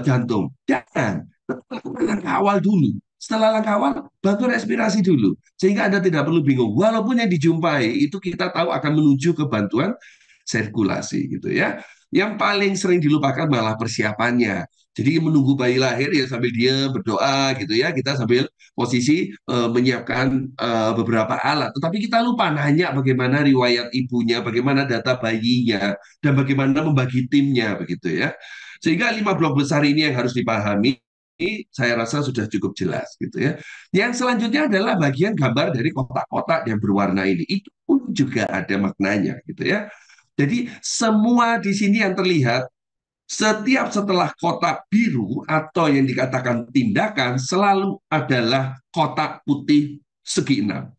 jantung. Jangan, lakukan langkah awal dulu. Setelah langkah awal, bantu respirasi dulu. Sehingga Anda tidak perlu bingung. Walaupun yang dijumpai itu kita tahu akan menuju ke bantuan sirkulasi gitu ya. Yang paling sering dilupakan malah persiapannya. Jadi menunggu bayi lahir ya sambil dia berdoa gitu ya. Kita sambil posisi menyiapkan beberapa alat. Tetapi kita lupa nanya bagaimana riwayat ibunya, bagaimana data bayinya, dan bagaimana membagi timnya begitu ya. Sehingga 5 blok besar ini yang harus dipahami ini saya rasa sudah cukup jelas gitu ya. Yang selanjutnya adalah bagian gambar dari kotak-kotak yang berwarna ini. Itu pun juga ada maknanya gitu ya. Jadi semua di sini yang terlihat setiap setelah kotak biru atau yang dikatakan tindakan selalu adalah kotak putih segi 6.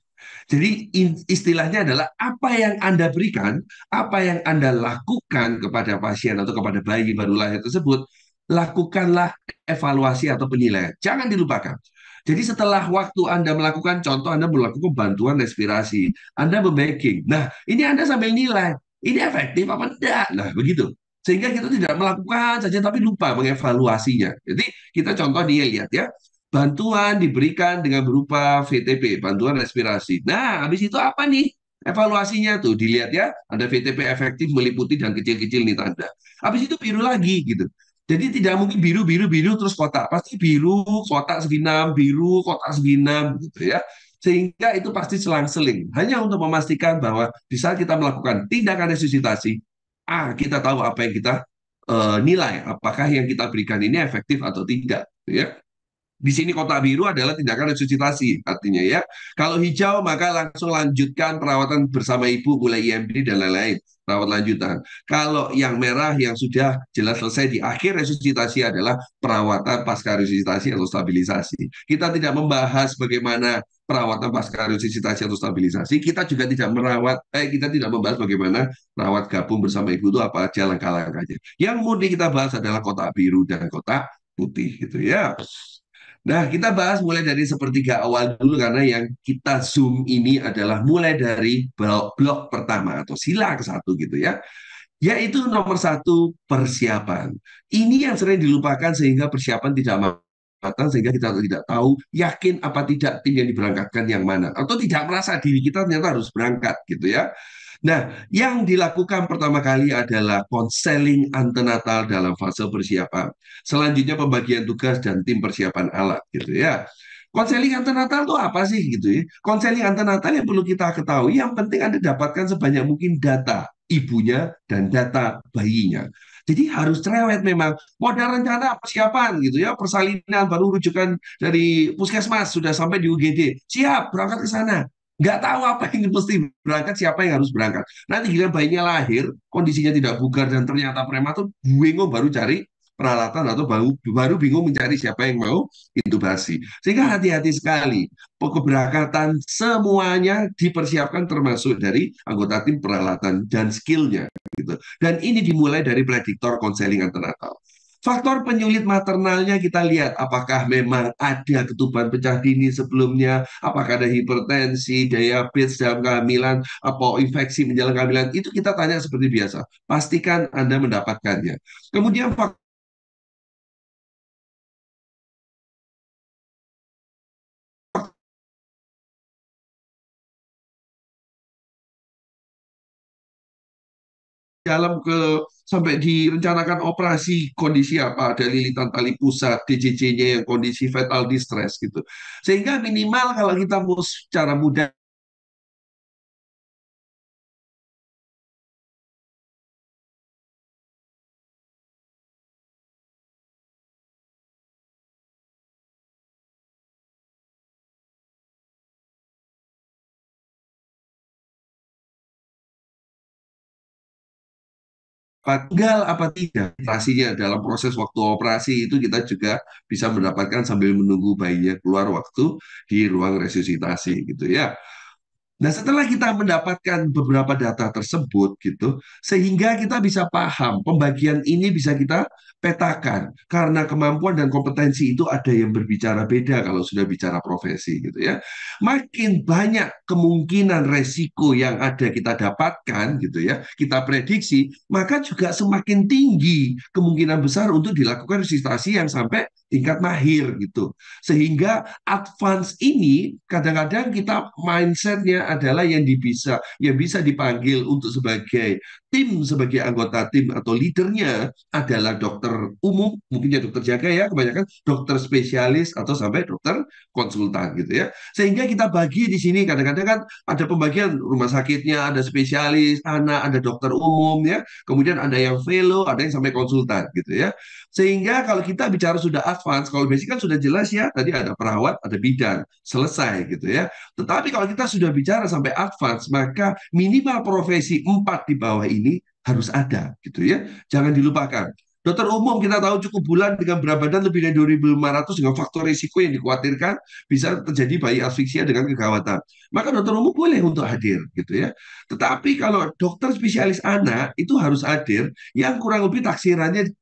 Jadi istilahnya adalah apa yang Anda berikan, apa yang Anda lakukan kepada pasien atau kepada bayi baru lahir tersebut, lakukanlah evaluasi atau penilaian. Jangan dilupakan. Jadi setelah waktu Anda melakukan contoh, Anda melakukan bantuan respirasi, Anda membagging. Nah, ini Anda sambil nilai, ini efektif apa enggak? Nah, begitu. Sehingga kita tidak melakukan saja tapi lupa mengevaluasinya. Jadi kita contoh dia lihat ya, bantuan diberikan dengan berupa VTP, bantuan respirasi. Nah, habis itu apa nih? Evaluasinya tuh dilihat ya, ada VTP efektif meliputi dan kecil-kecil nih tanda. Habis itu biru lagi gitu. Jadi tidak mungkin biru, biru, biru terus kotak. Pasti biru, kotak segi 6, biru, kotak segi 6 gitu ya. Sehingga itu pasti selang-seling. Hanya untuk memastikan bahwa di saat kita melakukan tindakan resusitasi, kita tahu apa yang kita nilai, apakah yang kita berikan ini efektif atau tidak. Ya. Di sini kotak biru adalah tindakan resusitasi, artinya ya. Kalau hijau maka langsung lanjutkan perawatan bersama ibu mulai IMD dan lain-lain, rawat lanjutan. Kalau yang merah yang sudah jelas selesai di akhir resusitasi adalah perawatan pasca resusitasi atau stabilisasi. Kita tidak membahas bagaimana perawatan pasca resusitasi atau stabilisasi. Kita juga tidak kita tidak membahas bagaimana rawat gabung bersama ibu itu apa aja langkah-langkahnya. Yang murni kita bahas adalah kotak biru dan kotak putih gitu ya. Nah, kita bahas mulai dari sepertiga awal dulu karena yang kita zoom ini adalah mulai dari blok pertama atau sila ke satu gitu ya. Yaitu nomor satu persiapan. Ini yang sering dilupakan sehingga persiapan tidak matang sehingga kita tidak tahu yakin apa tidak tim yang diberangkatkan yang mana atau tidak merasa diri kita ternyata harus berangkat gitu ya. Nah, yang dilakukan pertama kali adalah konseling antenatal dalam fase persiapan. Selanjutnya pembagian tugas dan tim persiapan alat gitu ya. Konseling antenatal itu apa sih gitu ya? Konseling antenatal yang perlu kita ketahui, yang penting Anda dapatkan sebanyak mungkin data ibunya dan data bayinya. Jadi harus cerewet memang. Modal rencana persiapan gitu ya, persalinan baru rujukan dari puskesmas sudah sampai di UGD. Siap berangkat ke sana. Nggak tahu apa yang mesti berangkat, siapa yang harus berangkat. Nanti giliran bayinya lahir, kondisinya tidak bugar dan ternyata prematur, bingung baru cari peralatan atau baru bingung mencari siapa yang mau intubasi. Sehingga hati-hati sekali. Keberangkatan semuanya dipersiapkan termasuk dari anggota tim peralatan dan skillnya. Gitu. Dan ini dimulai dari prediktor konseling antenatal. Faktor penyulit maternalnya kita lihat apakah memang ada ketuban pecah dini sebelumnya, apakah ada hipertensi, diabetes dalam kehamilan, atau infeksi menjelang kehamilan, itu kita tanya seperti biasa. Pastikan Anda mendapatkannya. Kemudian faktor dalam sampai direncanakan operasi kondisi apa, ada lilitan tali pusat, DJJ-nya yang kondisi fetal distress gitu. Sehingga minimal kalau kita mau secara mudah tinggal apa tidak operasinya dalam proses waktu operasi itu kita juga bisa mendapatkan sambil menunggu bayinya keluar waktu di ruang resusitasi gitu ya. Nah, setelah kita mendapatkan beberapa data tersebut gitu, sehingga kita bisa paham pembagian ini bisa kita petakan karena kemampuan dan kompetensi itu ada yang berbicara beda kalau sudah bicara profesi gitu ya. Makin banyak kemungkinan resiko yang ada kita dapatkan gitu ya, kita prediksi, maka juga semakin tinggi kemungkinan besar untuk dilakukan resusitasi yang sampai tingkat mahir gitu. Sehingga advance ini kadang-kadang kita mindsetnya adalah yang bisa dipanggil untuk sebagai tim, sebagai anggota tim atau leadernya adalah dokter umum, mungkin ya dokter jaga ya, kebanyakan dokter spesialis atau sampai dokter konsultan gitu ya. Sehingga kita bagi di sini kadang-kadang kan ada pembagian rumah sakitnya, ada spesialis, anak, ada dokter umum ya, kemudian ada yang fellow, ada yang sampai konsultan gitu ya. Sehingga kalau kita bicara sudah advance, kalau basic kan sudah jelas ya, tadi ada perawat, ada bidan, selesai gitu ya. Tetapi kalau kita sudah bicara sampai advance, maka minimal profesi 4 di bawah ini harus ada gitu ya. Jangan dilupakan. Dokter umum kita tahu cukup bulan dengan berat badan lebih dari 2.500 dengan faktor risiko yang dikhawatirkan bisa terjadi bayi asfiksia dengan kegawatan. Maka dokter umum boleh untuk hadir gitu ya. Tetapi kalau dokter spesialis anak itu harus hadir yang kurang lebih taksirannya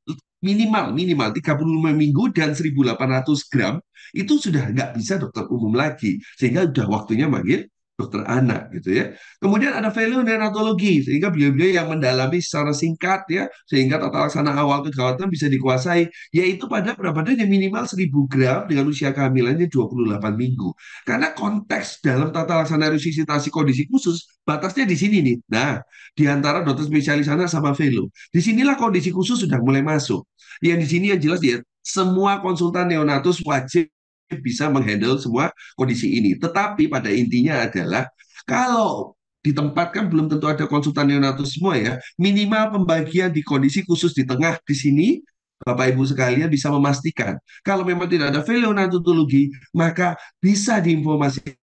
minimal minimal 35 minggu dan 1.800 gram itu sudah nggak bisa dokter umum lagi sehingga sudah waktunya manggil dokter anak gitu ya. Kemudian ada fellow neonatologi sehingga beliau-beliau yang mendalami secara singkat ya sehingga tata laksana awal kegawatan bisa dikuasai yaitu pada berat badan yang minimal 1000 gram dengan usia kehamilannya 28 minggu. Karena konteks dalam tata laksana resusitasi kondisi khusus batasnya di sini nih. Nah, di antara dokter spesialis anak sama fellow. Disinilah kondisi khusus sudah mulai masuk. Yang di sini yang jelas ya semua konsultan neonatus wajib bisa menghandle semua kondisi ini. Tetapi pada intinya adalah kalau ditempatkan belum tentu ada konsultan neonatus semua ya, minimal pembagian di kondisi khusus di tengah di sini Bapak Ibu sekalian bisa memastikan kalau memang tidak ada neonatologi maka bisa diinformasikan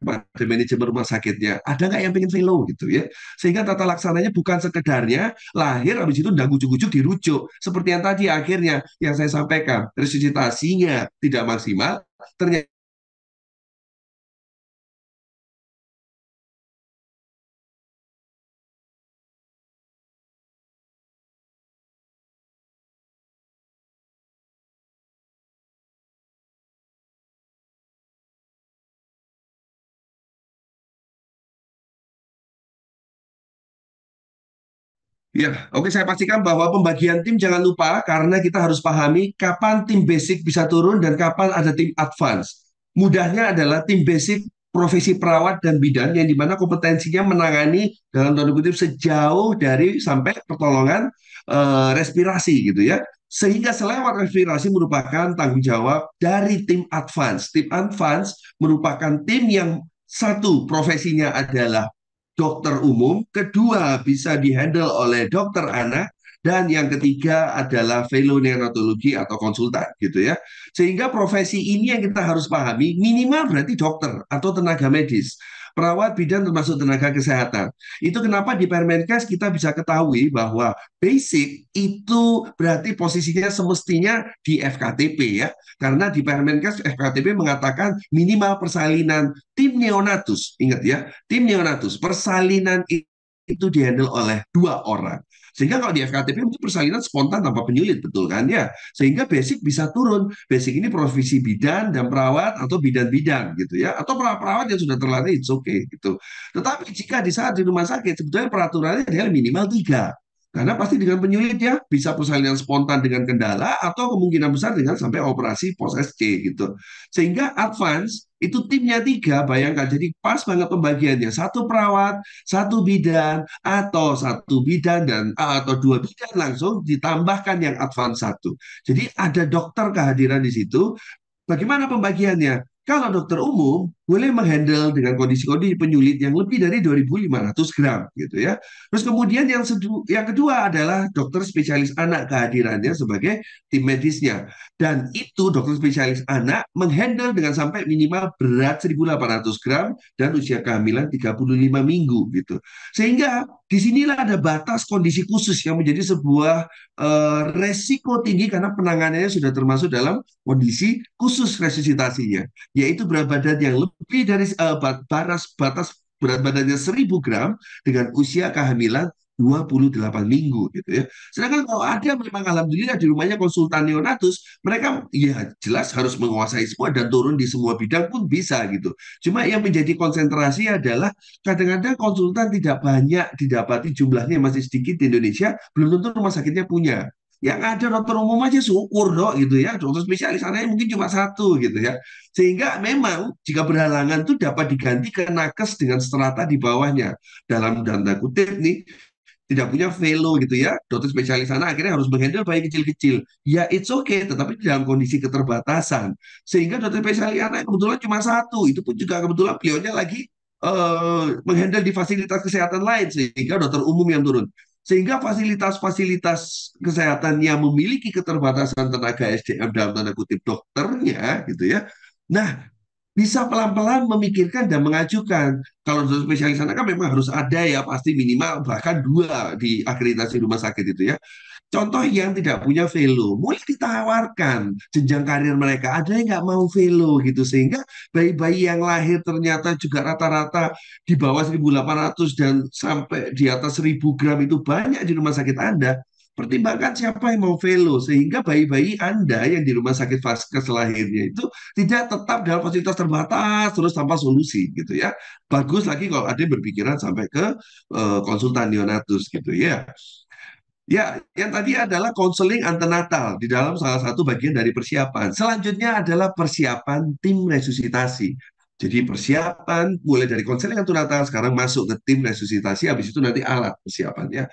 pada manajemen rumah sakitnya ada nggak yang pengen velo gitu ya sehingga tata laksananya bukan sekedarnya lahir habis itu nggak ujuk-ujuk dirujuk seperti yang tadi akhirnya yang saya sampaikan resusitasinya tidak maksimal ternyata. Ya, oke saya pastikan bahwa pembagian tim jangan lupa karena kita harus pahami kapan tim basic bisa turun dan kapan ada tim advance. Mudahnya adalah tim basic profesi perawat dan bidan yang dimana kompetensinya menangani dalam tanda kutip sejauh dari sampai pertolongan respirasi gitu ya. Sehingga selewat respirasi merupakan tanggung jawab dari tim advance. Tim advance merupakan tim yang satu profesinya adalah dokter umum, kedua bisa dihandle oleh dokter anak, dan yang ketiga adalah fellow neonatologi atau konsultan gitu ya. Sehingga profesi ini yang kita harus pahami minimal berarti dokter atau tenaga medis. Perawat bidan termasuk tenaga kesehatan. Itu kenapa di Permenkes kita bisa ketahui bahwa basic itu berarti posisinya semestinya di FKTP ya. Karena di Permenkes FKTP mengatakan minimal persalinan tim neonatus. Ingat ya, tim neonatus, persalinan itu dihandle oleh 2 orang. Sehingga kalau di FKTP itu persalinan spontan tanpa penyulit, betul kan ya? Sehingga basic bisa turun. Basic ini profesi bidan dan perawat atau bidan-bidan gitu ya. Atau perawat yang sudah terlatih, it's okay gitu. Tetapi jika di saat di rumah sakit, sebetulnya peraturannya adalah minimal 3. Karena pasti dengan penyulit ya, bisa persalinan spontan dengan kendala atau kemungkinan besar dengan sampai operasi post SC gitu. Sehingga advance itu timnya 3, bayangkan. Jadi pas banget pembagiannya. Satu perawat, satu bidan, atau satu bidan dan atau 2 bidan langsung ditambahkan yang advance satu. Jadi ada dokter kehadiran di situ. Bagaimana pembagiannya? Kalau dokter umum boleh menghandle dengan kondisi-kondisi penyulit yang lebih dari 2.500 gram gitu ya. Terus kemudian yang kedua adalah dokter spesialis anak kehadirannya sebagai tim medisnya. Dan itu dokter spesialis anak menghandle dengan sampai minimal berat 1.800 gram dan usia kehamilan 35 minggu gitu. Sehingga disinilah ada batas kondisi khusus yang menjadi sebuah resiko tinggi karena penanganannya sudah termasuk dalam kondisi khusus resusitasinya yaitu berat badan yang lebih dari batas berat badannya 1.000 gram dengan usia kehamilan 28 minggu gitu ya. Sedangkan kalau ada memang alhamdulillah di rumahnya konsultan neonatus, mereka ya jelas harus menguasai semua dan turun di semua bidang pun bisa gitu. Cuma yang menjadi konsentrasi adalah kadang-kadang konsultan tidak banyak didapati jumlahnya masih sedikit di Indonesia, belum tentu rumah sakitnya punya. Yang ada dokter umum aja syukur dok gitu ya, dokter spesialis anaknya mungkin cuma satu gitu ya. Sehingga memang jika berhalangan itu dapat diganti ke nakes dengan strata di bawahnya. Dalam tanda kutip nih, tidak punya velo gitu ya, dokter spesialis anak akhirnya harus menghandle bayi kecil-kecil. Ya it's okay, tetapi dalam kondisi keterbatasan. Sehingga dokter spesialis anak kebetulan cuma satu, itu pun juga kebetulan beliaunya lagi menghandle di fasilitas kesehatan lain, sehingga dokter umum yang turun. Sehingga fasilitas-fasilitas kesehatan yang memiliki keterbatasan tenaga SDM dalam tanda kutip dokternya gitu ya. Nah, bisa pelan-pelan memikirkan dan mengajukan. Kalau dokter spesialis anak kan memang harus ada ya pasti minimal bahkan 2 di akreditasi rumah sakit itu ya. Contoh yang tidak punya velo, mulai ditawarkan jenjang karir mereka. Ada yang nggak mau velo gitu, sehingga bayi-bayi yang lahir ternyata juga rata-rata di bawah 1.800 dan sampai di atas 1.000 gram itu banyak di rumah sakit Anda. pertimbangkan siapa yang mau velo sehingga bayi-bayi Anda yang di rumah sakit vaskes lahirnya itu tidak tetap dalam fasilitas terbatas terus tanpa solusi gitu ya. Bagus lagi kalau ada yang berpikiran sampai ke konsultan neonatus gitu ya. Ya, yang tadi adalah konseling antenatal di dalam salah satu bagian dari persiapan. Selanjutnya adalah persiapan tim resusitasi. Jadi persiapan mulai dari konseling antenatal sekarang masuk ke tim resusitasi, habis itu nanti alat persiapannya.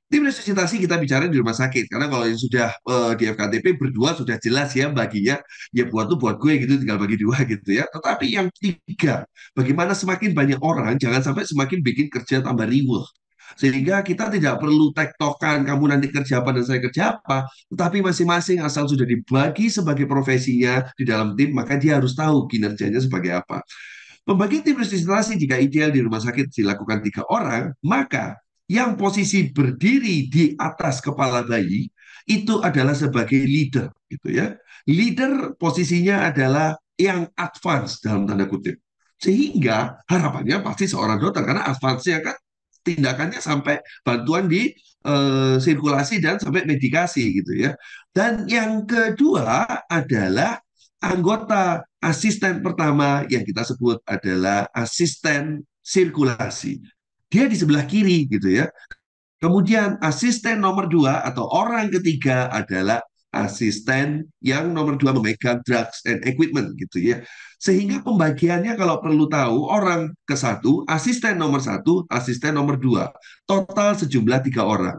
Tim resusitasi kita bicara di rumah sakit karena kalau yang sudah di FKTP berdua sudah jelas ya baginya ya buat tuh buat gue gitu tinggal bagi dua gitu ya. Tetapi yang tiga, bagaimana semakin banyak orang jangan sampai semakin bikin kerja tambah riweh. Sehingga kita tidak perlu tektokan kamu nanti kerja apa dan saya kerja apa, tetapi masing-masing asal sudah dibagi sebagai profesinya di dalam tim, maka dia harus tahu kinerjanya sebagai apa. Pembagian tim resusitasi jika ideal di rumah sakit dilakukan 3 orang, maka yang posisi berdiri di atas kepala bayi itu adalah sebagai leader, gitu ya. Leader posisinya adalah yang advance dalam tanda kutip. Sehingga harapannya pasti seorang dokter karena advance-nya kan tindakannya sampai bantuan di sirkulasi dan sampai medikasi gitu ya. Dan yang kedua adalah anggota asisten pertama yang kita sebut adalah asisten sirkulasi. Dia di sebelah kiri gitu ya. Kemudian asisten nomor dua atau orang ketiga adalah asisten yang nomor dua memegang drugs and equipment gitu ya. Sehingga pembagiannya kalau perlu tahu orang ke satu, asisten nomor satu, asisten nomor dua. Total sejumlah 3 orang.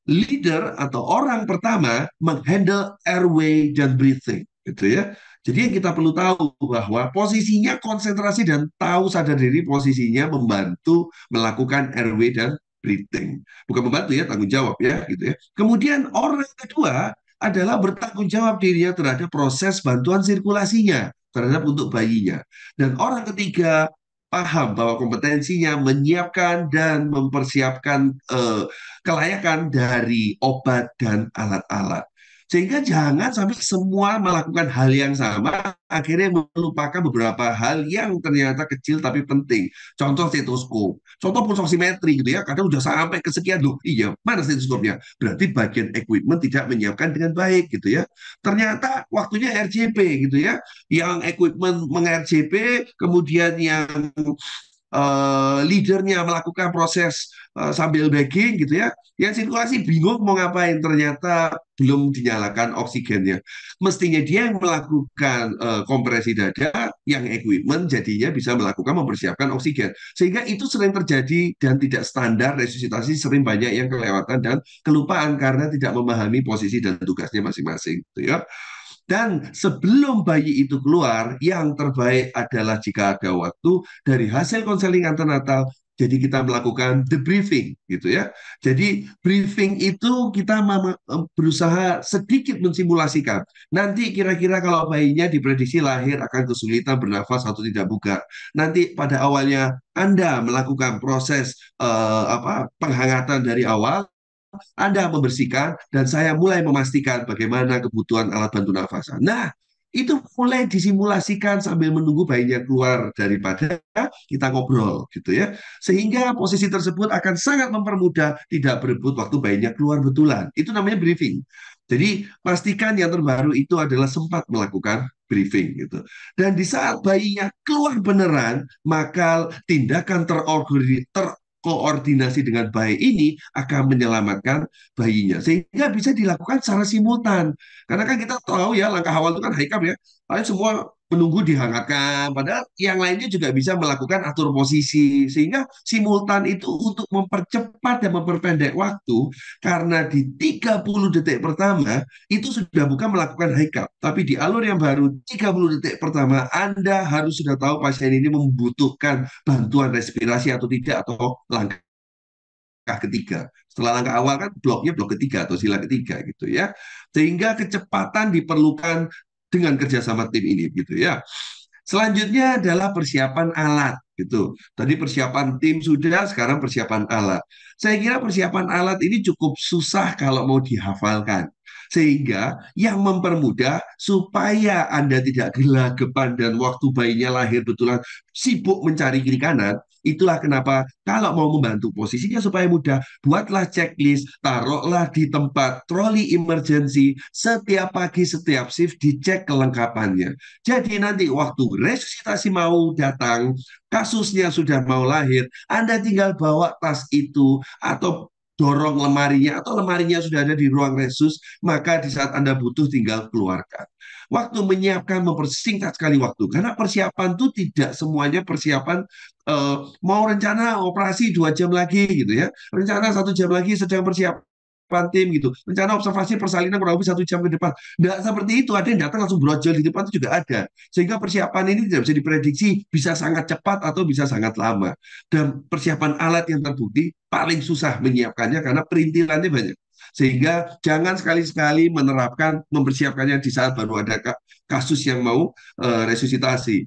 Leader atau orang pertama menghandle airway dan breathing gitu ya. Jadi yang kita perlu tahu bahwa posisinya konsentrasi dan tahu sadar diri posisinya membantu melakukan airway dan breathing. Bukan membantu ya, tanggung jawab ya gitu ya. Kemudian orang kedua adalah bertanggung jawab dirinya terhadap proses bantuan sirkulasinya terhadap untuk bayinya. Dan orang ketiga paham bahwa kompetensinya menyiapkan dan mempersiapkan kelayakan dari obat dan alat-alat. Sehingga jangan sampai semua melakukan hal yang sama, akhirnya melupakan beberapa hal yang ternyata kecil tapi penting. Contoh stetoskop, contoh pulsa oximetri gitu ya, kadang udah sampai kesekian loh, iya, mana stetoskopnya? Berarti bagian equipment tidak menyiapkan dengan baik gitu ya. Ternyata waktunya RJP gitu ya, yang equipment meng-RJP, kemudian yang leadernya melakukan proses sambil bagging gitu ya. Yang sirkulasi bingung mau ngapain, ternyata belum dinyalakan oksigennya. Mestinya dia yang melakukan kompresi dada, yang equipment jadinya bisa melakukan mempersiapkan oksigen. Sehingga itu sering terjadi dan tidak standar resusitasi, sering banyak yang kelewatan dan kelupaan karena tidak memahami posisi dan tugasnya masing-masing gitu ya. Dan sebelum bayi itu keluar, yang terbaik adalah jika ada waktu dari hasil konseling antenatal, jadi kita melakukan debriefing gitu ya. Jadi briefing itu kita berusaha sedikit mensimulasikan. Nanti kira-kira kalau bayinya diprediksi lahir akan kesulitan bernafas atau tidak bugar. Nanti pada awalnya Anda melakukan proses penghangatan dari awal, anda membersihkan, dan saya mulai memastikan bagaimana kebutuhan alat bantu nafasan. Nah, itu mulai disimulasikan sambil menunggu bayinya keluar daripada kita ngobrol gitu ya. Sehingga posisi tersebut akan sangat mempermudah tidak berebut waktu bayinya keluar betulan. Itu namanya briefing. Jadi pastikan yang terbaru itu adalah sempat melakukan briefing gitu. Dan di saat bayinya keluar beneran, maka tindakan terkoordinasi dengan baik ini akan menyelamatkan bayinya sehingga bisa dilakukan secara simultan karena kan kita tahu ya langkah awal itu kan high ya. Lalu semua menunggu dihangatkan padahal yang lainnya juga bisa melakukan atur posisi sehingga simultan itu untuk mempercepat dan memperpendek waktu karena di 30 detik pertama itu sudah bukan melakukan high tapi di alur yang baru 30 detik pertama Anda harus sudah tahu pasien ini membutuhkan bantuan respirasi atau tidak atau langkah ketiga. Setelah langkah awal kan bloknya blok ketiga atau sila ketiga gitu ya. Sehingga kecepatan diperlukan dengan kerjasama tim ini gitu ya. Selanjutnya adalah persiapan alat gitu. Tadi persiapan tim sudah, sekarang persiapan alat. Saya kira persiapan alat ini cukup susah kalau mau dihafalkan. Sehingga yang mempermudah supaya Anda tidak gelagapan dan waktu bayinya lahir betulan sibuk mencari kiri kanan, Itulah kenapa kalau mau membantu posisinya supaya mudah, buatlah checklist, taruhlah di tempat troli emergency, setiap pagi, setiap shift dicek kelengkapannya. Jadi nanti waktu resusitasi mau datang, kasusnya sudah mau lahir, Anda tinggal bawa tas itu atau dorong lemarinya atau lemarinya sudah ada di ruang resus, maka di saat Anda butuh tinggal keluarkan. Waktu menyiapkan mempersingkat sekali waktu, karena persiapan itu tidak semuanya persiapan mau rencana operasi 2 jam lagi gitu ya, rencana 1 jam lagi sedang persiapan tim gitu, rencana observasi persalinan kurang lebih 1 jam ke depan. Nggak seperti itu, ada yang datang langsung brojol di depan itu juga ada. Sehingga persiapan ini tidak bisa diprediksi, bisa sangat cepat atau bisa sangat lama. Dan persiapan alat yang terbukti paling susah menyiapkannya karena perintilannya banyak. Sehingga jangan sekali-sekali menerapkan mempersiapkannya di saat baru ada kasus yang mau resusitasi.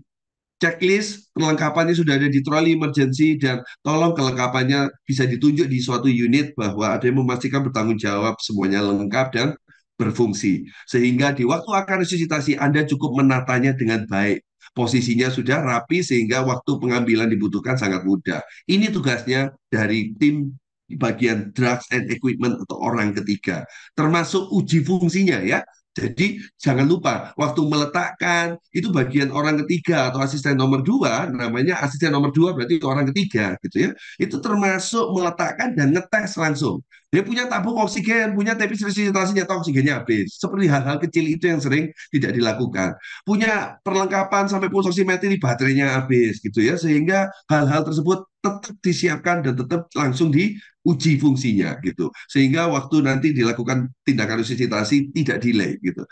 Checklist kelengkapannya sudah ada di troli emergency dan tolong kelengkapannya bisa ditunjuk di suatu unit bahwa ada yang memastikan bertanggung jawab semuanya lengkap dan berfungsi. Sehingga di waktu akan resusitasi Anda cukup menatanya dengan baik. Posisinya sudah rapi sehingga waktu pengambilan dibutuhkan sangat mudah. Ini tugasnya dari tim di bagian drugs and equipment atau orang ketiga. Termasuk uji fungsinya ya. Jadi jangan lupa waktu meletakkan itu bagian orang ketiga atau asisten nomor dua, namanya asisten nomor dua berarti orang ketiga gitu ya. Itu termasuk meletakkan dan ngetes langsung. Dia punya tabung oksigen, punya tapis resusitasi nyata oksigennya habis. Seperti hal-hal kecil itu yang sering tidak dilakukan. Punya perlengkapan sampai pulsa oximetri baterainya habis gitu ya. Sehingga hal-hal tersebut tetap disiapkan dan tetap langsung diuji fungsinya gitu. Sehingga waktu nanti dilakukan tindakan resusitasi tidak delay gitu.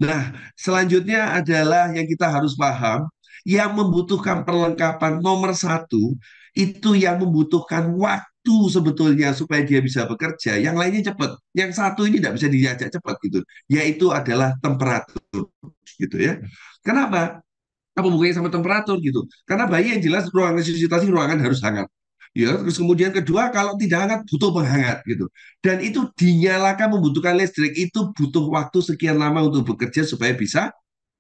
Nah, selanjutnya adalah yang kita harus paham, yang membutuhkan perlengkapan nomor satu, itu yang membutuhkan waktu sebetulnya supaya dia bisa bekerja. Yang lainnya cepat. Yang satu ini tidak bisa diajak cepat gitu. Yaitu adalah temperatur gitu ya. Kenapa? Apa hubungannya sama temperatur gitu? Karena bayi yang jelas ruang resusitasi ruangan harus hangat. Ya, terus kemudian kedua kalau tidak hangat butuh penghangat gitu. Dan itu dinyalakan membutuhkan listrik itu butuh waktu sekian lama untuk bekerja supaya bisa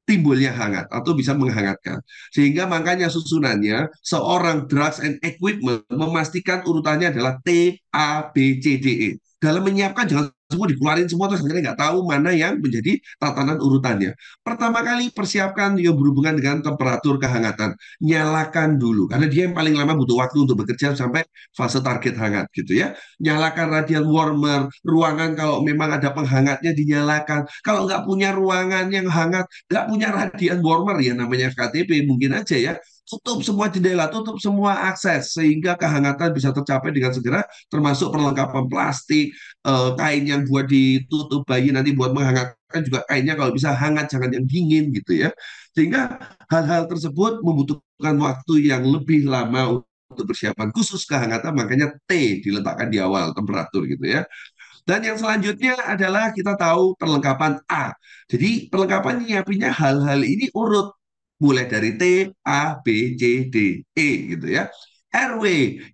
timbulnya hangat atau bisa menghangatkan. Sehingga makanya susunannya seorang drugs and equipment memastikan urutannya adalah T, A, B, C, D, E. Dalam menyiapkan jangan semua dikeluarin semua terus akhirnya nggak tahu mana yang menjadi tatanan urutannya. Pertama kali persiapkan yang berhubungan dengan temperatur kehangatan. Nyalakan dulu karena dia yang paling lama butuh waktu untuk bekerja sampai fase target hangat gitu ya. Nyalakan radiant warmer, ruangan kalau memang ada penghangatnya dinyalakan. Kalau nggak punya ruangan yang hangat, nggak punya radiant warmer ya namanya FKTP mungkin aja ya, tutup semua jendela, tutup semua akses sehingga kehangatan bisa tercapai dengan segera, termasuk perlengkapan plastik, kain yang buat ditutup bayi nanti buat menghangatkan juga kainnya kalau bisa hangat jangan yang dingin gitu ya, sehingga hal-hal tersebut membutuhkan waktu yang lebih lama untuk persiapan khusus kehangatan, makanya T diletakkan di awal temperatur gitu ya. Dan yang selanjutnya adalah kita tahu perlengkapan A. Jadi perlengkapan nyiapinnya hal-hal ini urut. Mulai dari T, A, B, C, D, E gitu ya. RW,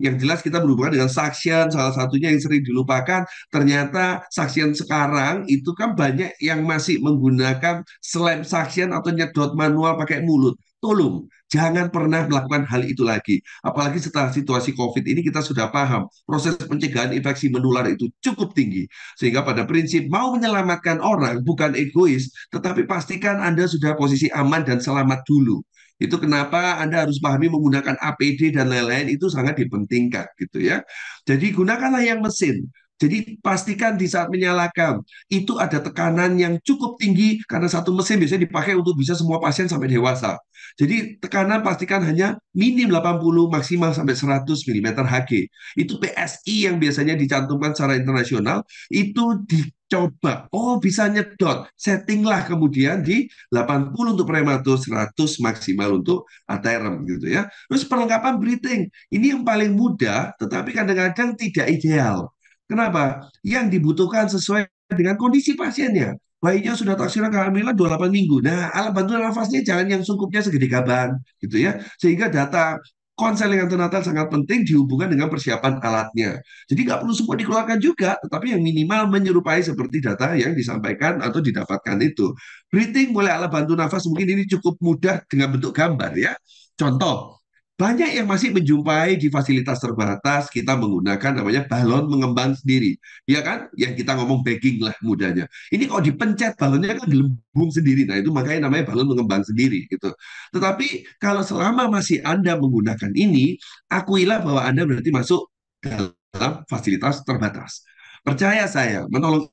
yang jelas kita berhubungan dengan suction, salah satunya yang sering dilupakan, ternyata suction sekarang itu kan banyak yang masih menggunakan slam suction atau nyedot manual pakai mulut. Tolong, jangan pernah melakukan hal itu lagi. Apalagi setelah situasi COVID ini kita sudah paham, proses pencegahan infeksi menular itu cukup tinggi. Sehingga pada prinsip mau menyelamatkan orang bukan egois, tetapi pastikan Anda sudah posisi aman dan selamat dulu. Itu kenapa Anda harus pahami menggunakan APD dan lain-lain itu sangat dipentingkan gitu ya. Jadi gunakanlah yang mesin. Jadi pastikan di saat menyalakan itu ada tekanan yang cukup tinggi karena satu mesin biasanya dipakai untuk bisa semua pasien sampai dewasa. Jadi tekanan pastikan hanya minim 80 maksimal sampai 100 mm Hg. Itu PSI yang biasanya dicantumkan secara internasional itu dicoba. Oh bisa nyedot. Settinglah kemudian di 80 untuk prematur, 100 maksimal untuk aterem gitu ya. Terus perlengkapan breathing. Ini yang paling mudah tetapi kadang-kadang tidak ideal. Kenapa? Yang dibutuhkan sesuai dengan kondisi pasiennya. Bayinya sudah taksiran kehamilan 28 minggu. Nah, alat bantu nafasnya jangan yang sungkupnya segede gaban, gitu ya. Sehingga data konseling antenatal sangat penting dihubungkan dengan persiapan alatnya. Jadi nggak perlu semua dikeluarkan juga, tetapi yang minimal menyerupai seperti data yang disampaikan atau didapatkan itu. Breathing mulai alat bantu nafas mungkin ini cukup mudah dengan bentuk gambar ya. Contoh, Banyak yang masih menjumpai di fasilitas terbatas kita menggunakan namanya balon mengembang sendiri. Ya kan? Yang kita ngomong bagging lah mudahnya. Ini kalau dipencet balonnya kan gelembung sendiri. Nah, itu makanya namanya balon mengembang sendiri gitu. Tetapi kalau selama masih Anda menggunakan ini, akuilah bahwa Anda berarti masuk dalam fasilitas terbatas. Percaya saya, menolong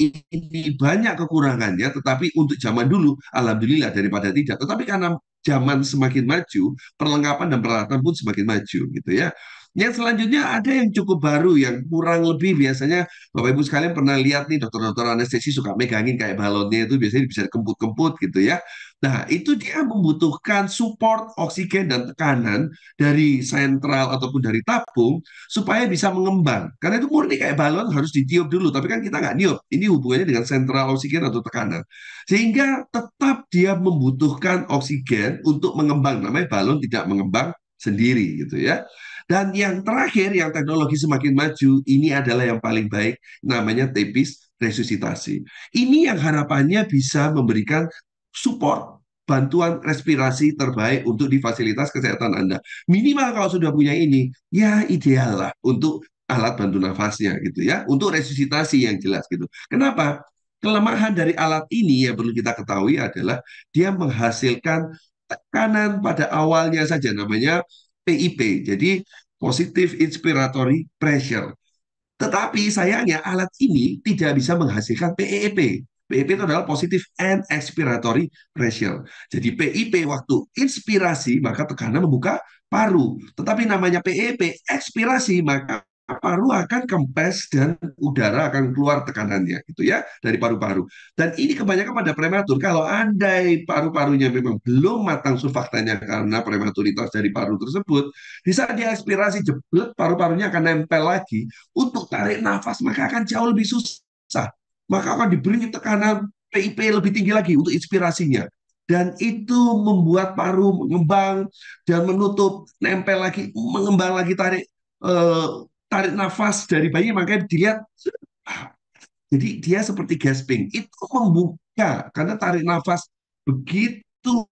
ini banyak kekurangannya, tetapi untuk zaman dulu, alhamdulillah daripada tidak. Tetapi karena zaman semakin maju, perlengkapan dan peralatan pun semakin maju, gitu ya. Yang selanjutnya ada yang cukup baru, yang kurang lebih biasanya Bapak Ibu sekalian pernah lihat nih dokter-dokter anestesi suka megangin kayak balonnya itu biasanya bisa kemput-kemput gitu ya. Nah, itu dia membutuhkan support oksigen dan tekanan dari sentral ataupun dari tabung supaya bisa mengembang. Karena itu murni kayak balon harus ditiup dulu, tapi kan kita nggak niup. Ini hubungannya dengan sentral oksigen atau tekanan. Sehingga tetap dia membutuhkan oksigen untuk mengembang. Namanya balon tidak mengembang sendiri gitu ya. Dan yang terakhir, yang teknologi semakin maju, ini adalah yang paling baik, namanya TEPIS resusitasi. Ini yang harapannya bisa memberikan support bantuan respirasi terbaik untuk di fasilitas kesehatan Anda. Minimal kalau sudah punya ini, ya ideal lah untuk alat bantu nafasnya gitu ya, untuk resusitasi yang jelas gitu. Kenapa? Kelemahan dari alat ini yang perlu kita ketahui adalah dia menghasilkan tekanan pada awalnya saja namanya PIP. Jadi positive inspiratory pressure. Tetapi sayangnya alat ini tidak bisa menghasilkan PEP. PEP itu adalah positive and expiratory pressure. Jadi PIP waktu inspirasi maka tekanan membuka paru. Tetapi namanya PEP ekspirasi maka paru akan kempes dan udara akan keluar tekanannya gitu ya dari paru-paru. Dan ini kebanyakan pada prematur. Kalau andai paru-parunya memang belum matang surfaktanya karena prematuritas dari paru tersebut, di saat dia ekspirasi jeblet paru-parunya akan nempel lagi untuk tarik nafas maka akan jauh lebih susah. Maka akan diberi tekanan PIP lebih tinggi lagi untuk inspirasinya. Dan itu membuat paru mengembang dan menutup, nempel lagi, mengembang lagi, tarik nafas dari bayi, makanya dilihat, jadi dia seperti gasping. Itu membuka, karena tarik nafas, begitu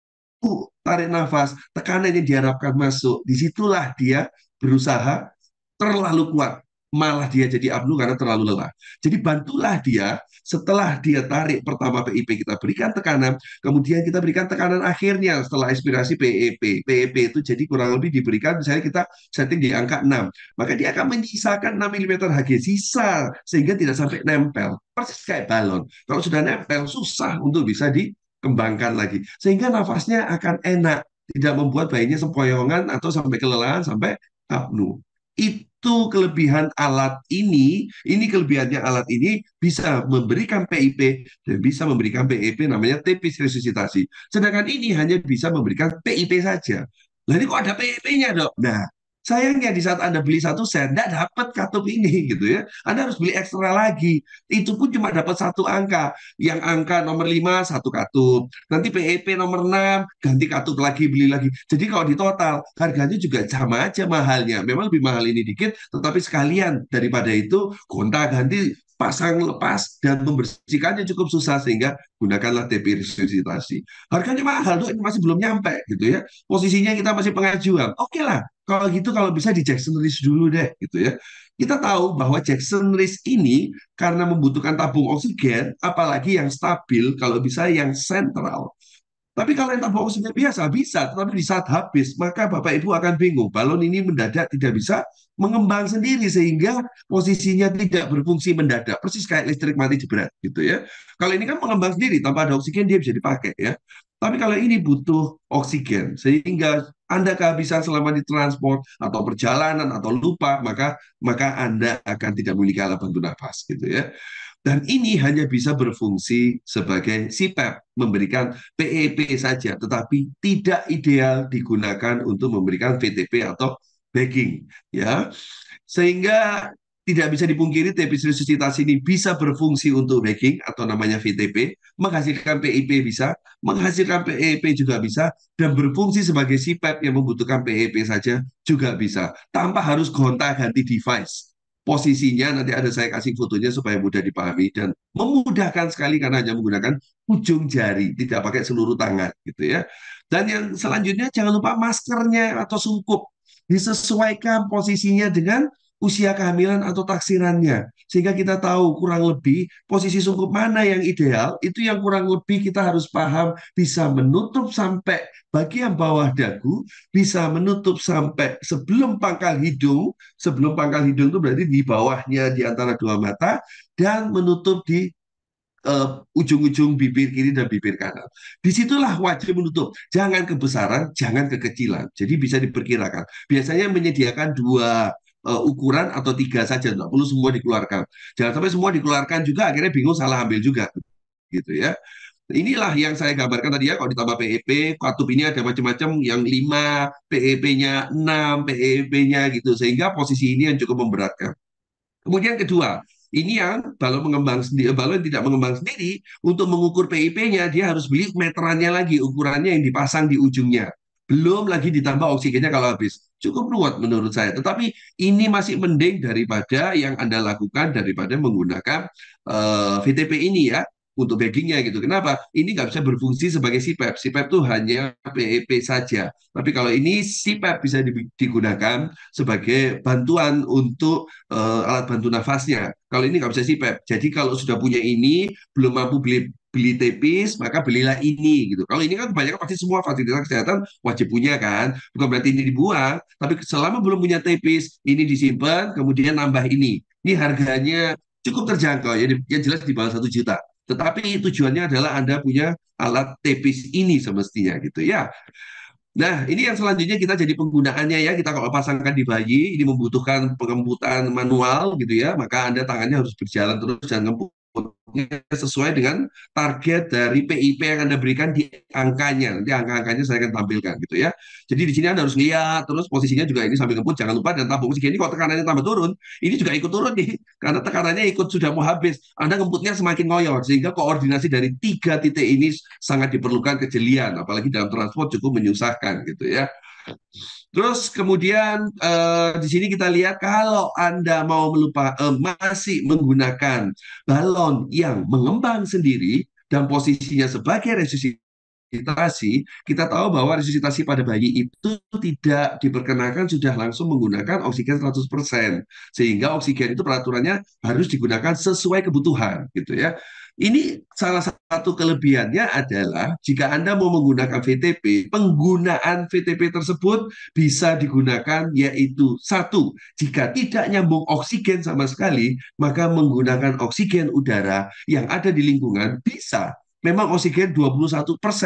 tarik nafas, tekanan yang diharapkan masuk, disitulah dia berusaha terlalu kuat, malah dia jadi apnu karena terlalu lelah. Jadi bantulah dia setelah dia tarik pertama PIP kita berikan tekanan, kemudian kita berikan tekanan akhirnya setelah expirasi PEP. PEP itu jadi kurang lebih diberikan misalnya kita setting di angka 6, maka dia akan menyisakan 6 mm Hg sisa sehingga tidak sampai nempel. Persis kayak balon. Kalau sudah nempel susah untuk bisa dikembangkan lagi. Sehingga nafasnya akan enak, tidak membuat bayinya sempoyongan atau sampai kelelahan sampai apnu. Itu kelebihan alat ini kelebihannya alat ini bisa memberikan PIP dan bisa memberikan PEP namanya TEPIS resusitasi. Sedangkan ini hanya bisa memberikan PIP saja. Nah ini kok ada PEP-nya dok? Nah sayangnya di saat Anda beli satu set, tidak dapat katup ini gitu ya. Anda harus beli ekstra lagi. Itu pun cuma dapat satu angka. Yang angka nomor 5 satu katup. Nanti PEP nomor 6 ganti katup lagi, beli lagi. Jadi kalau di total, harganya juga sama aja mahalnya. Memang lebih mahal ini dikit, tetapi sekalian daripada itu, gonta-ganti pasang lepas dan membersihkannya cukup susah sehingga gunakanlah TP resusitasi. Harganya mahal tuh ini masih belum nyampe gitu ya. Posisinya kita masih pengajuan. Oke lah, kalau gitu kalau bisa di Jackson List dulu deh gitu ya. Kita tahu bahwa Jackson List ini karena membutuhkan tabung oksigen, apalagi yang stabil, kalau bisa yang sentral. Tapi kalau yang tabung oksigen biasa bisa, tetapi di saat habis, maka Bapak Ibu akan bingung. Balon ini mendadak tidak bisa mengembang sendiri sehingga posisinya tidak berfungsi mendadak, persis kayak listrik mati jebret gitu ya. Kalau ini kan mengembang sendiri tanpa ada oksigen dia bisa dipakai ya. Tapi kalau ini butuh oksigen sehingga Anda kehabisan selama di transport atau perjalanan atau lupa, maka Anda akan tidak memiliki alat bantu nafas gitu ya. Dan ini hanya bisa berfungsi sebagai CPAP, memberikan PEP saja, tetapi tidak ideal digunakan untuk memberikan VTP atau bagging, ya. Sehingga tidak bisa dipungkiri TP resusitasi ini bisa berfungsi untuk bagging atau namanya VTP, menghasilkan PIP bisa, menghasilkan PEP juga bisa, dan berfungsi sebagai CPAP yang membutuhkan PEP saja juga bisa, tanpa harus gonta-ganti device. posisinya nanti ada saya kasih fotonya supaya mudah dipahami dan memudahkan sekali karena hanya menggunakan ujung jari, tidak pakai seluruh tangan gitu ya. Dan yang selanjutnya jangan lupa maskernya atau sungkup disesuaikan posisinya dengan usia kehamilan atau taksirannya. Sehingga kita tahu kurang lebih posisi sungkup mana yang ideal, itu yang kurang lebih kita harus paham bisa menutup sampai bagian bawah dagu, bisa menutup sampai sebelum pangkal hidung itu berarti di bawahnya di antara dua mata, dan menutup di ujung-ujung bibir kiri dan bibir kanan. Disitulah wajib menutup. Jangan kebesaran, jangan kekecilan. Jadi bisa diperkirakan. Biasanya menyediakan dua ukuran atau tiga saja, nggak perlu semua dikeluarkan. Jangan sampai semua dikeluarkan juga, akhirnya bingung salah ambil juga, gitu ya. Inilah yang saya gambarkan tadi ya, kalau ditambah PEP, katup ini ada macam-macam, yang 5, PEP-nya 6, PEP-nya gitu, sehingga posisi ini yang cukup memberatkan. Kemudian kedua, ini yang balon mengembang sendiri, balon tidak mengembang sendiri, untuk mengukur PIP-nya dia harus beli meterannya lagi, ukurannya yang dipasang di ujungnya. Belum lagi ditambah oksigennya kalau habis. Cukup ruwet menurut saya. Tetapi ini masih mending daripada yang Anda lakukan daripada menggunakan VTP ini ya untuk baggingnya gitu. Kenapa? Ini nggak bisa berfungsi sebagai CPAP. CPAP itu hanya PEP saja. Tapi kalau ini CPAP bisa digunakan sebagai bantuan untuk alat bantu nafasnya. Kalau ini nggak bisa CPAP. Jadi kalau sudah punya ini, belum mampu beli tepis, maka belilah ini gitu. Kalau ini kan kebanyakan pasti semua fasilitas kesehatan wajib punya kan. Bukan berarti ini dibuang, tapi selama belum punya tepis, ini disimpan, kemudian nambah ini. Ini harganya cukup terjangkau ya, yang jelas di bawah 1 juta. Tetapi tujuannya adalah Anda punya alat tepis ini semestinya gitu ya. Nah, ini yang selanjutnya kita jadi penggunaannya ya. Kita kalau pasangkan di bayi, ini membutuhkan pengembutan manual gitu ya. Maka Anda tangannya harus berjalan terus dan ngemputnya sesuai dengan target dari PIP yang Anda berikan di angkanya. Nanti angka-angkanya saya akan tampilkan gitu ya. Jadi di sini Anda harus lihat terus posisinya juga ini sambil ngemput. Jangan lupa dan tabung oksigen ini kalau tekanannya tambah turun, ini juga ikut turun nih. Karena tekanannya ikut sudah mau habis. Anda ngemputnya semakin ngoyor. Sehingga koordinasi dari 3 titik ini sangat diperlukan kejelian. Apalagi dalam transport cukup menyusahkan gitu ya. Terus kemudian di sini kita lihat kalau Anda mau masih menggunakan balon yang mengembang sendiri dan posisinya sebagai resusitasi, kita tahu bahwa resusitasi pada bayi itu tidak diperkenakan sudah langsung menggunakan oksigen 100%. Sehingga oksigen itu peraturannya harus digunakan sesuai kebutuhan gitu ya. Ini salah satu kelebihannya adalah jika Anda mau menggunakan VTP, penggunaan VTP tersebut bisa digunakan yaitu satu, jika tidak nyambung oksigen sama sekali, maka menggunakan oksigen udara yang ada di lingkungan bisa. Memang oksigen 21%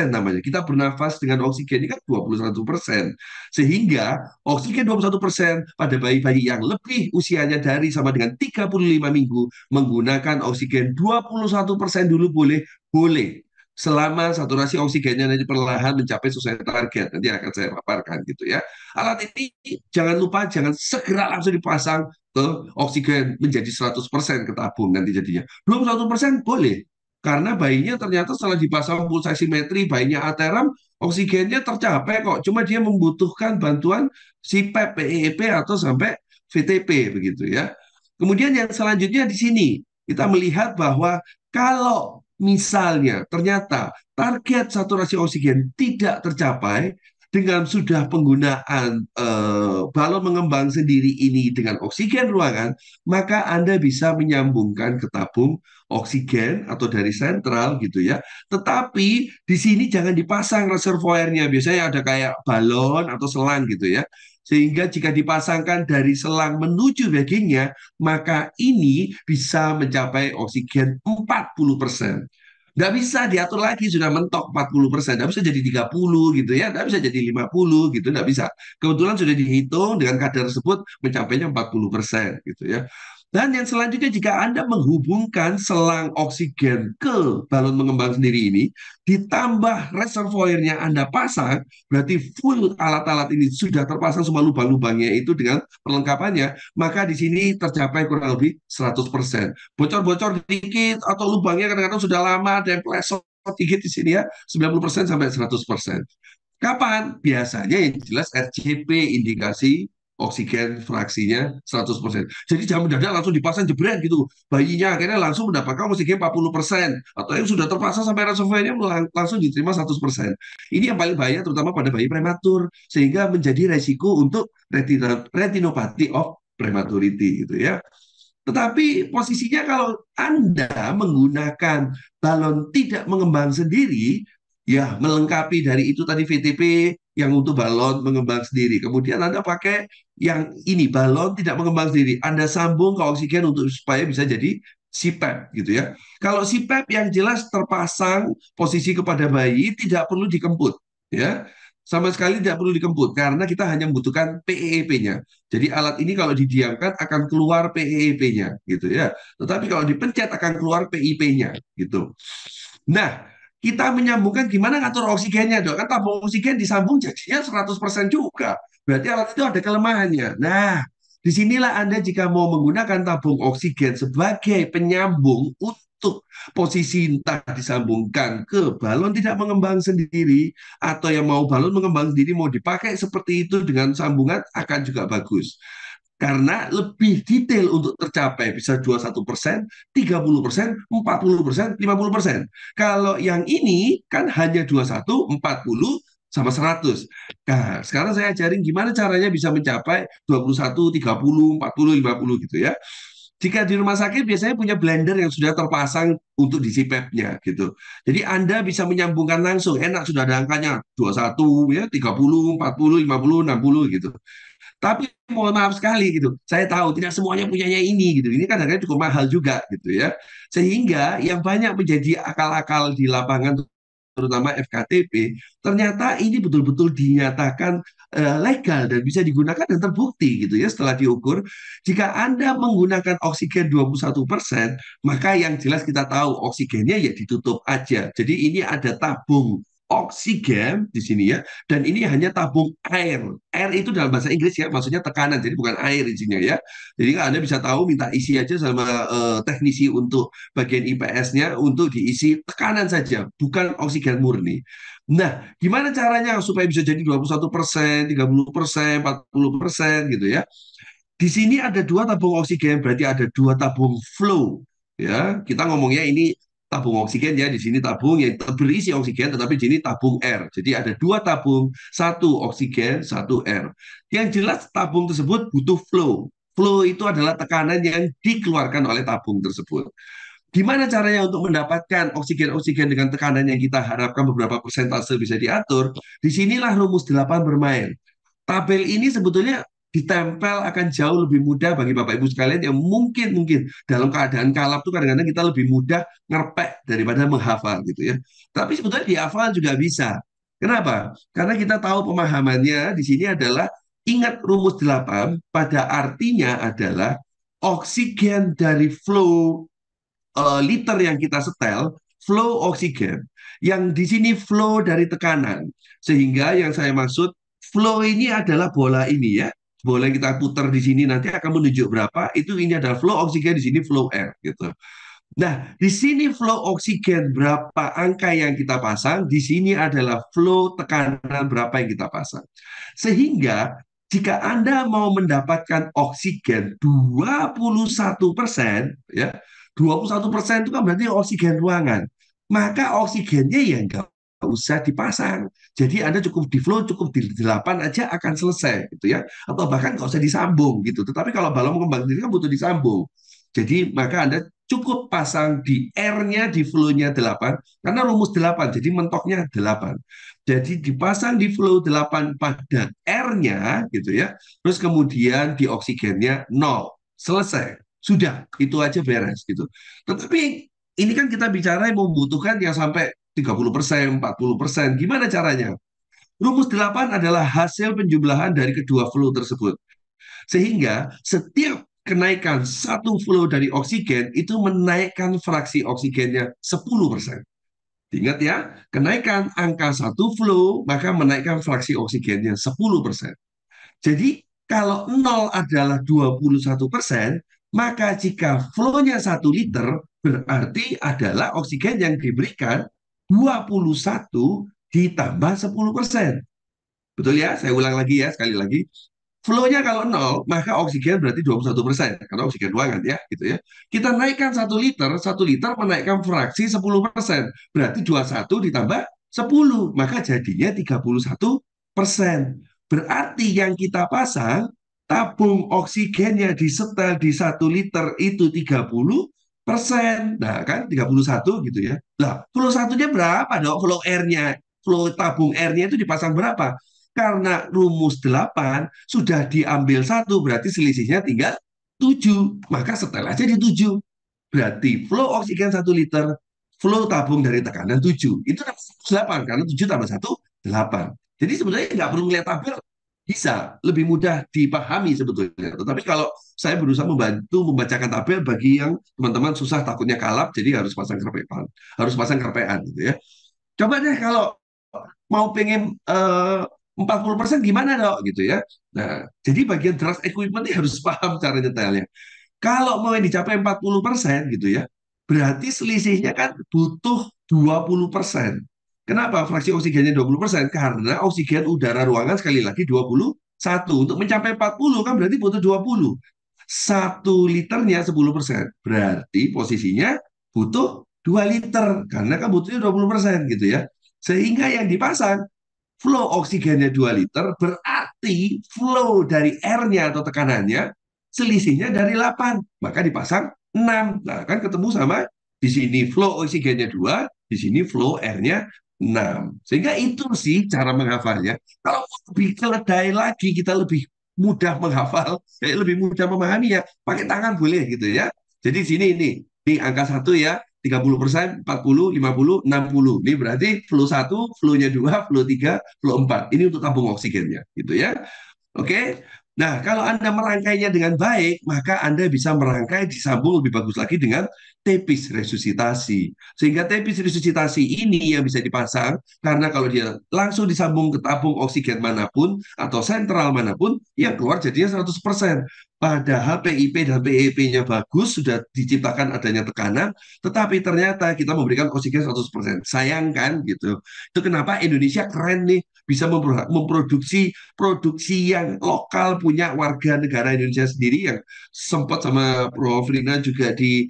namanya. Kita bernafas dengan oksigen ini kan 21%. Sehingga oksigen 21% pada bayi-bayi yang lebih usianya dari sama dengan 35 minggu menggunakan oksigen 21% dulu boleh, boleh. Selama saturasi oksigennya nanti perlahan mencapai sesuai target, nanti akan saya paparkan gitu ya. Alat ini jangan lupa, jangan segera langsung dipasang ke oksigen menjadi 100% ke tabung nanti jadinya. Belum 100% boleh. Karena bayinya ternyata setelah dipasang pulsasimetri, bayinya ateram, oksigennya tercapai kok. Cuma dia membutuhkan bantuan CPAP, PEP, atau sampai VTP begitu ya. Kemudian yang selanjutnya di sini, kita melihat bahwa kalau misalnya ternyata target saturasi oksigen tidak tercapai dengan sudah penggunaan balon mengembang sendiri ini dengan oksigen ruangan, maka Anda bisa menyambungkan ke tabung oksigen atau dari sentral gitu ya. Tetapi di sini jangan dipasang reservoirnya. Biasanya ada kayak balon atau selang gitu ya. Sehingga jika dipasangkan dari selang menuju baggingnya, maka ini bisa mencapai oksigen 40%. Nggak bisa diatur lagi, sudah mentok 40%. Nggak bisa jadi 30 gitu ya, nggak bisa jadi 50 gitu, nggak bisa. Kebetulan sudah dihitung dengan kadar tersebut mencapainya 40% gitu ya. Dan yang selanjutnya jika Anda menghubungkan selang oksigen ke balon mengembang sendiri ini, ditambah reservoirnya Anda pasang, berarti full alat-alat ini sudah terpasang semua lubang-lubangnya itu dengan perlengkapannya, maka di sini tercapai kurang lebih 100%. Bocor-bocor dikit atau lubangnya kadang-kadang sudah lama ada yang pelesot dikit di sini ya, 90% sampai 100%. Kapan? Biasanya yang jelas RCP indikasi oksigen fraksinya 100%. Jadi jangan mendadak langsung dipasang jebret gitu. Bayinya akhirnya langsung mendapatkan oksigen 40%. Atau yang sudah terpasang sampai reservoirnya langsung diterima 100%. Ini yang paling bahaya terutama pada bayi prematur. Sehingga menjadi resiko untuk retinopathy of prematurity gitu ya. Tetapi posisinya kalau Anda menggunakan balon tidak mengembang sendiri, ya melengkapi dari itu tadi VTP yang untuk balon mengembang sendiri. Kemudian Anda pakai yang ini balon tidak mengembang sendiri. Anda sambung ke oksigen untuk supaya bisa jadi CPAP gitu ya. Kalau CPAP yang jelas terpasang posisi kepada bayi tidak perlu dikemput ya. Sama sekali tidak perlu dikemput karena kita hanya membutuhkan PEEP-nya. Jadi alat ini kalau didiamkan akan keluar PEP-nya gitu ya. Tetapi kalau dipencet akan keluar PIP-nya gitu. Nah, kita menyambungkan gimana ngatur oksigennya dok. Kan tabung oksigen disambung jadinya 100% juga. Berarti alat itu ada kelemahannya. Nah, disinilah Anda jika mau menggunakan tabung oksigen sebagai penyambung untuk posisi entah disambungkan ke balon tidak mengembang sendiri atau yang mau balon mengembang sendiri mau dipakai seperti itu dengan sambungan akan juga bagus karena lebih detail untuk tercapai bisa 21%, 30%, 40%, 50%. Kalau yang ini kan hanya 21, 40 sama 100. Nah, sekarang saya ajarin gimana caranya bisa mencapai 21, 30, 40, 50 gitu ya. Jika di rumah sakit biasanya punya blender yang sudah terpasang untuk diisi PEP-nya gitu. Jadi Anda bisa menyambungkan langsung, enak sudah ada angkanya 21 ya, 30, 40, 50, 60 gitu. Tapi mohon maaf sekali gitu, saya tahu tidak semuanya punyanya ini gitu. Ini kan harganya cukup mahal juga gitu ya. Sehingga yang banyak menjadi akal-akal di lapangan terutama FKTP, ternyata ini betul-betul dinyatakan legal dan bisa digunakan dan terbukti gitu ya setelah diukur. Jika Anda menggunakan oksigen 21%, maka yang jelas kita tahu oksigennya ya ditutup aja. Jadi ini ada tabung oksigen di sini ya, dan ini hanya tabung air. Air itu dalam bahasa Inggris ya, maksudnya tekanan, jadi bukan air isinya ya. Jadi Anda bisa tahu minta isi aja sama teknisi untuk bagian IPS-nya untuk diisi tekanan saja, bukan oksigen murni. Nah, gimana caranya supaya bisa jadi 21%, 30%, 40% gitu ya? Di sini ada dua tabung oksigen, berarti ada dua tabung flow. Ya, kita ngomongnya ini tabung oksigen ya, di sini tabung yang berisi oksigen, tetapi di sini tabung air. Jadi ada dua tabung, satu oksigen, satu air. Yang jelas tabung tersebut butuh flow. Flow itu adalah tekanan yang dikeluarkan oleh tabung tersebut. Gimana caranya untuk mendapatkan oksigen-oksigen dengan tekanan yang kita harapkan beberapa persentase bisa diatur? Disinilah rumus 8 bermain. Tabel ini sebetulnya ditempel akan jauh lebih mudah bagi Bapak Ibu sekalian yang mungkin dalam keadaan kalap tuh kadang-kadang kita lebih mudah ngerpek daripada menghafal gitu ya. Tapi sebetulnya dihafal juga bisa. Kenapa? Karena kita tahu pemahamannya di sini adalah ingat rumus 8 pada artinya adalah oksigen dari flow liter yang kita setel, flow oksigen. Yang di sini flow dari tekanan. Sehingga yang saya maksud, flow ini adalah bola ini ya. Bola yang kita putar di sini nanti akan menunjuk berapa, itu ini adalah flow oksigen, di sini flow air gitu. Nah, di sini flow oksigen berapa angka yang kita pasang, di sini adalah flow tekanan berapa yang kita pasang. Sehingga jika Anda mau mendapatkan oksigen 21%, ya, 21% itu kan berarti oksigen ruangan. Maka oksigennya ya nggak usah dipasang. Jadi Anda cukup di flow, cukup di 8 aja akan selesai gitu ya. Atau bahkan nggak usah disambung gitu. Tetapi kalau balon mengembang sendiri kan butuh disambung. Jadi maka Anda cukup pasang di R-nya, di flow-nya 8, karena rumus 8, jadi mentoknya 8. Jadi dipasang di flow 8 pada R-nya gitu ya. Terus kemudian di oksigennya 0. Selesai. Sudah, itu aja beres gitu. Tetapi ini kan kita bicara yang membutuhkan yang sampai 30%, 40%. Gimana caranya? Rumus 8 adalah hasil penjumlahan dari kedua flow tersebut. Sehingga setiap kenaikan satu flow dari oksigen itu menaikkan fraksi oksigennya 10%. Ingat ya, kenaikan angka satu flow maka menaikkan fraksi oksigennya 10%. Jadi kalau 0 adalah 21%, maka jika flow-nya 1 liter, berarti adalah oksigen yang diberikan 21 ditambah 10%. Betul ya? Saya ulang lagi ya, sekali lagi. Flow-nya kalau nol, maka oksigen berarti 21%, karena oksigen ruangan ya, gitu ya. Kita naikkan 1 liter menaikkan fraksi 10%, berarti 21 ditambah 10, maka jadinya 31%. Berarti yang kita pasang, tabung oksigennya disetel di 1 liter itu 30%. Nah kan 31 gitu ya. Lah, flow satunya berapa dong? Flow R-nya, flow tabung R-nya itu dipasang berapa? Karena rumus 8 sudah diambil satu, berarti selisihnya tinggal 7. Maka setel aja di 7. Berarti flow oksigen 1 liter, flow tabung dari tekanan 7. Itu 8, karena 7 tambah 1, 8. Jadi sebenarnya nggak perlu melihat tabel, bisa lebih mudah dipahami sebetulnya. Tetapi kalau saya berusaha membantu membacakan tabel bagi yang teman-teman susah takutnya kalap, jadi harus pasang kerpean, gitu ya. Coba deh kalau mau pengen 40% gimana dok gitu ya. Nah, jadi bagian trust equipment ini harus paham cara nyetelnya. Kalau mau yang dicapai 40% gitu ya, berarti selisihnya kan butuh 20%. Kenapa fraksi oksigennya 20%? Karena oksigen udara ruangan sekali lagi 21. Untuk mencapai 40 kan berarti butuh 20. 1 liternya 10%. Berarti posisinya butuh 2 liter. Karena kan butuhnya 20% gitu ya. Sehingga yang dipasang flow oksigennya 2 liter, berarti flow dari R-nya atau tekanannya selisihnya dari 8, maka dipasang 6. Nah, kan ketemu sama di sini flow oksigennya 2, di sini flow R-nya 6. Sehingga itu sih cara menghafalnya. Kalau lebih keledai lagi, kita lebih mudah menghafal, lebih mudah memahami ya, pakai tangan boleh gitu ya. Jadi sini ini angka 1 ya, 30%, 40, 50, 60. Ini berarti flow 1, flow-nya 2, flow 3, flow 4. Ini untuk tabung oksigennya, gitu ya. Oke. Nah, kalau Anda merangkainya dengan baik, maka Anda bisa merangkai disambung lebih bagus lagi dengan tepis resusitasi. Sehingga tepis resusitasi ini yang bisa dipasang, karena kalau dia langsung disambung ke tabung oksigen manapun atau sentral manapun, yang keluar jadinya 100%. Padahal PIP dan PEP-nya bagus, sudah diciptakan adanya tekanan, tetapi ternyata kita memberikan oksigen 100%. Sayang kan gitu. Itu kenapa Indonesia keren nih, bisa memproduksi produksi yang lokal, punya warga negara Indonesia sendiri, yang sempat sama Prof. Rina juga di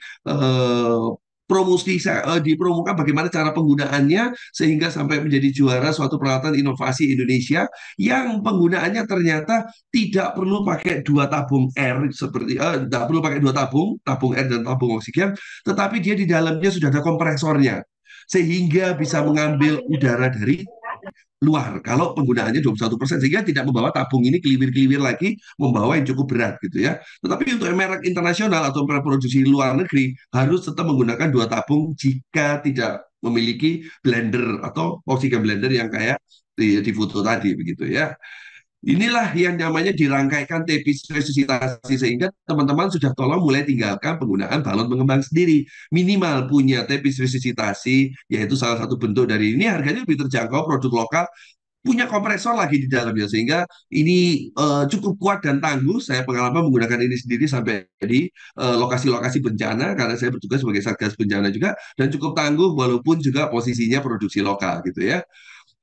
promosi, dipromokan bagaimana cara penggunaannya sehingga sampai menjadi juara suatu peralatan inovasi Indonesia yang penggunaannya ternyata tidak perlu pakai dua tabung R, seperti tidak perlu pakai dua tabung R dan tabung oksigen, tetapi dia di dalamnya sudah ada kompresornya sehingga bisa mengambil udara dari luar kalau penggunaannya 21%, sehingga tidak membawa tabung ini keliwir-keliwir lagi, membawa yang cukup berat gitu ya. Tetapi untuk merek internasional atau produksi luar negeri harus tetap menggunakan dua tabung jika tidak memiliki blender atau oksigen blender yang kayak di foto tadi begitu ya. Inilah yang namanya dirangkaikan tepis resusitasi, sehingga teman-teman sudah tolong mulai tinggalkan penggunaan balon pengembang sendiri. Minimal punya tepis resusitasi, yaitu salah satu bentuk dari ini, harganya lebih terjangkau, produk lokal, punya kompresor lagi di dalamnya, sehingga ini cukup kuat dan tangguh. Saya pengalaman menggunakan ini sendiri sampai di lokasi-lokasi bencana, karena saya bertugas sebagai satgas bencana juga, dan cukup tangguh walaupun juga posisinya produksi lokal gitu ya.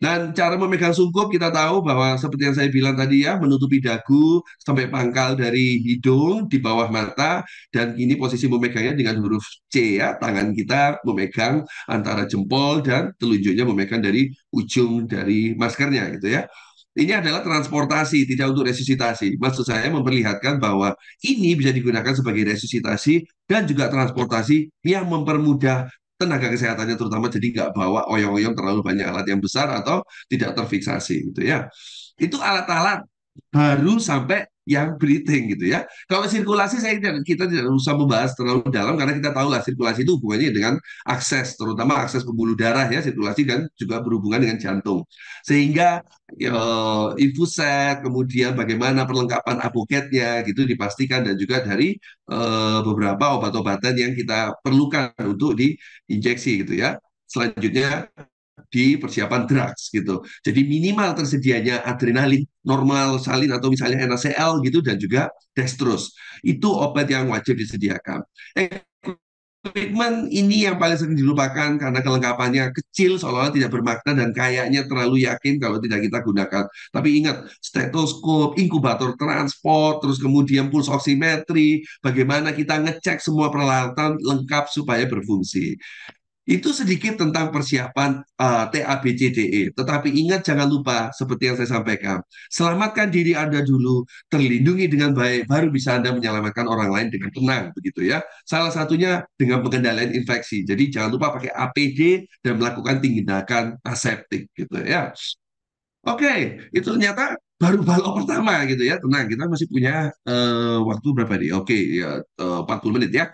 Dan cara memegang sungkup kita tahu bahwa seperti yang saya bilang tadi ya, menutupi dagu sampai pangkal dari hidung di bawah mata, dan ini posisi memegangnya dengan huruf C ya, tangan kita memegang antara jempol dan telunjuknya memegang dari ujung dari maskernya gitu ya. Ini adalah transportasi, tidak untuk resusitasi. Maksud saya memperlihatkan bahwa ini bisa digunakan sebagai resusitasi dan juga transportasi yang mempermudah tenaga kesehatannya, terutama jadi nggak bawa oyong-oyong terlalu banyak alat yang besar atau tidak terfiksasi gitu ya. Itu alat-alat baru sampai yang breathing gitu ya. Kalau sirkulasi kita tidak usah membahas terlalu dalam, karena kita tahu lah sirkulasi itu hubungannya dengan akses, terutama akses pembuluh darah ya. Sirkulasi kan juga berhubungan dengan jantung. Sehingga infuset, kemudian bagaimana perlengkapan apoketnya gitu dipastikan, dan juga dari beberapa obat-obatan yang kita perlukan untuk diinjeksi gitu ya. Selanjutnya di persiapan drugs gitu. Jadi minimal tersedianya adrenalin, normal salin atau misalnya NaCl gitu, dan juga dextrose. Itu obat yang wajib disediakan. Treatment ini yang paling sering dilupakan karena kelengkapannya kecil, seolah-olah tidak bermakna dan kayaknya terlalu yakin kalau tidak kita gunakan. Tapi ingat, stetoskop, inkubator transport, terus kemudian pulse oximetry, bagaimana kita ngecek semua peralatan lengkap supaya berfungsi. Itu sedikit tentang persiapan TABCDE. Tetapi ingat jangan lupa seperti yang saya sampaikan, selamatkan diri Anda dulu, terlindungi dengan baik, baru bisa Anda menyelamatkan orang lain dengan tenang, begitu ya. Salah satunya dengan pengendalian infeksi. Jadi jangan lupa pakai APD dan melakukan tindakan aseptik gitu ya. Oke, itu ternyata baru balok pertama gitu ya. Tenang, kita masih punya waktu berapa nih? Oke, ya 40 menit ya.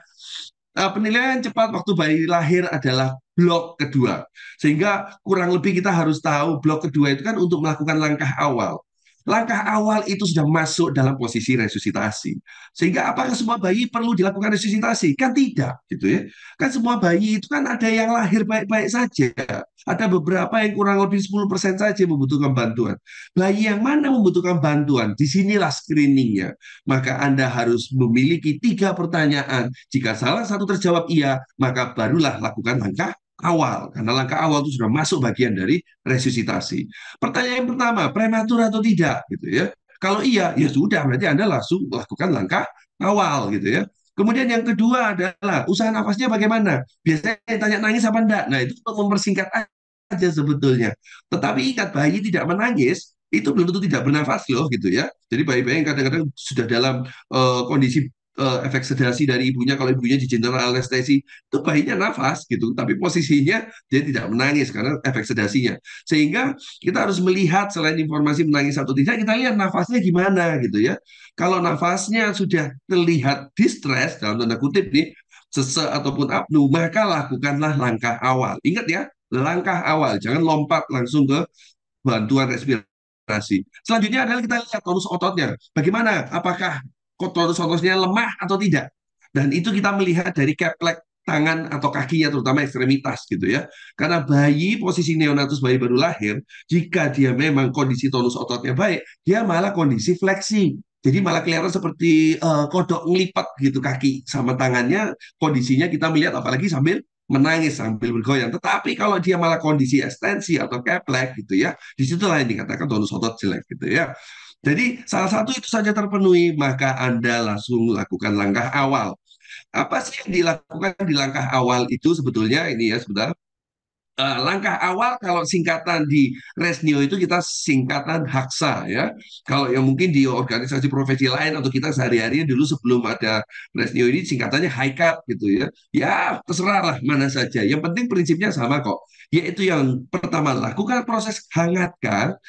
Penilaian cepat waktu bayi lahir adalah blok kedua. Sehingga kurang lebih kita harus tahu blok kedua itu kan untuk melakukan langkah awal. Langkah awal itu sudah masuk dalam posisi resusitasi. Sehingga apakah semua bayi perlu dilakukan resusitasi? Kan tidak, gitu ya. Kan semua bayi itu kan ada yang lahir baik-baik saja. Ada beberapa yang kurang lebih 10% saja membutuhkan bantuan. Bayi yang mana membutuhkan bantuan? Disinilah screeningnya. Maka Anda harus memiliki 3 pertanyaan. Jika salah satu terjawab iya, maka barulah lakukan langkah awal. Karena langkah awal itu sudah masuk bagian dari resusitasi. Pertanyaan yang pertama, prematur atau tidak? Gitu ya. Kalau iya, ya sudah, berarti Anda langsung lakukan langkah awal gitu ya. Kemudian yang kedua adalah usaha nafasnya bagaimana? Biasanya ditanya nangis apa enggak. Nah, itu untuk mempersingkat aja sebetulnya. Tetapi ingat bayi tidak menangis itu belum tentu tidak bernafas loh gitu ya. Jadi bayi-bayi yang kadang-kadang sudah dalam kondisi efek sedasi dari ibunya, kalau ibunya di general anestesi itu bayinya nafas gitu, tapi posisinya dia tidak menangis karena efek sedasinya. Sehingga kita harus melihat selain informasi menangis atau tidak, kita lihat nafasnya gimana gitu ya. Kalau nafasnya sudah terlihat distress dalam tanda kutip nih, sesek ataupun apnu, maka lakukanlah langkah awal. Ingat ya, langkah awal, jangan lompat langsung ke bantuan respirasi. Selanjutnya adalah kita lihat tonus ototnya. Bagaimana? Apakah tonus ototnya lemah atau tidak? Dan itu kita melihat dari keplek tangan atau kakinya, terutama ekstremitas gitu ya. Karena bayi posisi neonatus bayi baru lahir, jika dia memang kondisi tonus ototnya baik, dia malah kondisi fleksi. Jadi malah kelihatan seperti kodok ngelipat gitu kaki sama tangannya, kondisinya kita melihat apalagi sambil menangis sambil bergoyang. Tetapi kalau dia malah kondisi ekstensi atau keplek gitu ya, disitulah yang dikatakan tonus otot jelek gitu ya. Jadi salah satu itu saja terpenuhi, maka Anda langsung lakukan langkah awal. Apa sih yang dilakukan di langkah awal itu sebetulnya ini ya sebentar. Langkah awal kalau singkatan di Resnio itu kita singkatan Haksa ya. Kalau yang mungkin di organisasi profesi lain atau kita sehari-hari dulu sebelum ada Resnio ini singkatannya HICAP gitu ya. Ya terserah lah mana saja. Yang penting prinsipnya sama kok. Yaitu yang pertama lakukan proses hangatkan,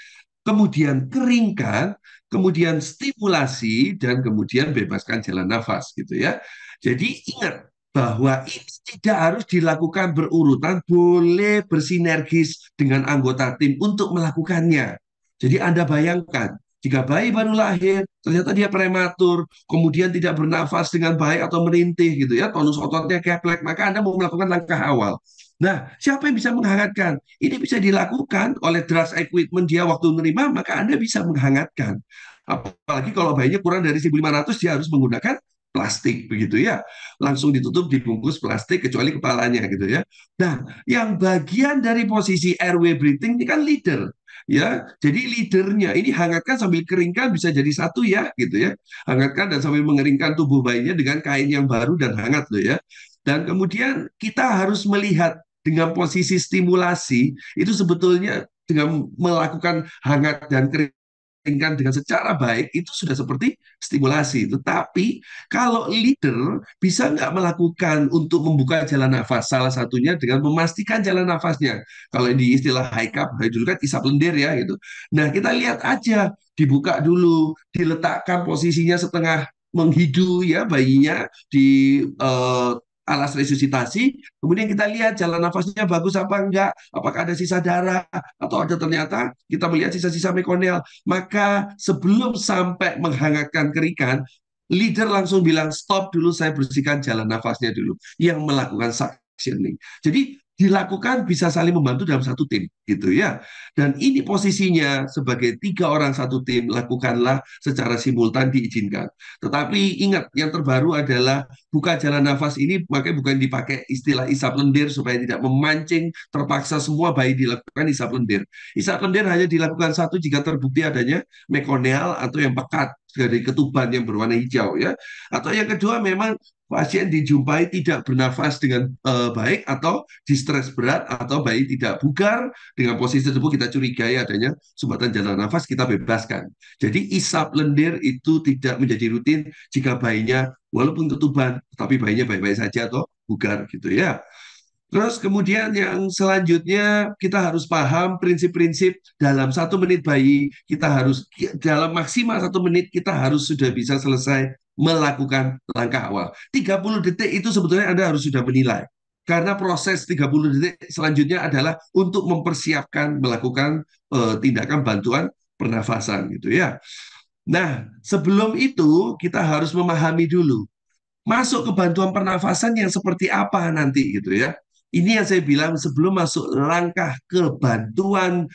kemudian keringkan, kemudian stimulasi, dan kemudian bebaskan jalan nafas gitu ya. Jadi ingat bahwa ini tidak harus dilakukan berurutan, boleh bersinergis dengan anggota tim untuk melakukannya. Jadi Anda bayangkan, jika bayi baru lahir, ternyata dia prematur, kemudian tidak bernafas dengan baik atau merintih gitu ya, tonus ototnya keplek, maka Anda mau melakukan langkah awal. Nah, siapa yang bisa menghangatkan? Ini bisa dilakukan oleh trust equipment dia waktu menerima, maka Anda bisa menghangatkan. Apalagi kalau bayinya kurang dari 1.500, dia harus menggunakan plastik begitu ya. Langsung ditutup dibungkus plastik kecuali kepalanya gitu ya. Nah, yang bagian dari posisi airway breathing ini kan leader ya. Jadi leadernya ini hangatkan sambil keringkan bisa jadi satu ya gitu ya. Hangatkan dan sambil mengeringkan tubuh bayinya dengan kain yang baru dan hangat loh ya. Dan kemudian kita harus melihat dengan posisi stimulasi itu sebetulnya dengan melakukan hangat dan keringkan dengan secara baik itu sudah seperti stimulasi. Tetapi kalau leader bisa nggak melakukan untuk membuka jalan nafas, salah satunya dengan memastikan jalan nafasnya. Kalau di istilah high cup, dulu kan isap lendir ya gitu. Nah kita lihat aja, dibuka dulu, diletakkan posisinya setengah menghidu ya bayinya di alas resusitasi, kemudian kita lihat jalan nafasnya bagus apa enggak, apakah ada sisa darah, atau ada ternyata kita melihat sisa-sisa mekonel, maka sebelum sampai menghangatkan kerikan, leader langsung bilang, stop dulu, saya bersihkan jalan nafasnya dulu, yang melakukan suctioning. Jadi dilakukan bisa saling membantu dalam satu tim gitu ya. Dan ini posisinya sebagai tiga orang satu tim, lakukanlah secara simultan diizinkan. Tetapi ingat yang terbaru adalah buka jalan nafas ini makanya bukan dipakai istilah isap lendir supaya tidak memancing terpaksa semua bayi dilakukan isap lendir. Isap lendir hanya dilakukan satu jika terbukti adanya mekonial atau yang pekat dari ketuban yang berwarna hijau ya. Atau yang kedua memang pasien dijumpai tidak bernafas dengan baik atau distres berat atau bayi tidak bugar dengan posisi tersebut kita curigai adanya sumbatan jalan nafas kita bebaskan. Jadi isap lendir itu tidak menjadi rutin jika bayinya walaupun ketuban tapi bayinya baik-baik saja atau bugar gitu ya. Terus kemudian yang selanjutnya kita harus paham prinsip-prinsip dalam 1 menit bayi kita harus dalam maksimal 1 menit kita harus sudah bisa selesai melakukan langkah awal. 30 detik itu sebetulnya Anda harus sudah menilai. Karena proses 30 detik selanjutnya adalah untuk mempersiapkan melakukan tindakan bantuan pernafasan gitu ya. Nah, sebelum itu kita harus memahami dulu masuk ke bantuan pernafasan yang seperti apa nanti gitu ya. Ini yang saya bilang sebelum masuk langkah ke bantuan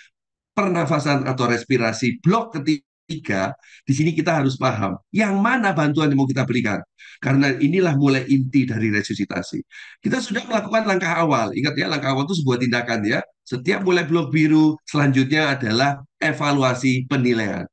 pernafasan atau respirasi blok ketiga, di sini kita harus paham yang mana bantuan yang mau kita berikan. Karena inilah mulai inti dari resusitasi. Kita sudah melakukan langkah awal. Ingat ya, langkah awal itu sebuah tindakan ya. Setiap mulai blok biru, selanjutnya adalah evaluasi penilaian.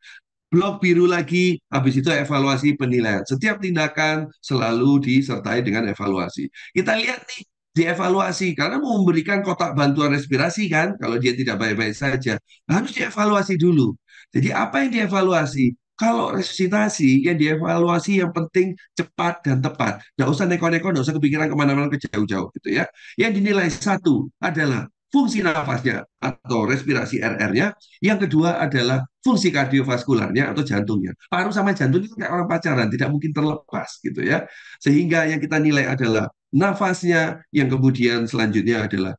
Blok biru lagi, habis itu evaluasi penilaian. Setiap tindakan selalu disertai dengan evaluasi. Kita lihat nih, dievaluasi, karena mau memberikan kotak bantuan respirasi kan, kalau dia tidak baik-baik saja, harus dievaluasi dulu. Jadi apa yang dievaluasi? Kalau resusitasi, yang dievaluasi yang penting cepat dan tepat. Nggak usah neko-neko, nggak usah kepikiran kemana-mana ke jauh-jauh gitu ya. Yang dinilai satu adalah fungsi nafasnya atau respirasi RR-nya. Yang kedua adalah fungsi kardiovaskularnya atau jantungnya. Paru sama jantung itu kayak orang pacaran, tidak mungkin terlepas gitu ya. Sehingga yang kita nilai adalah nafasnya, yang kemudian selanjutnya adalah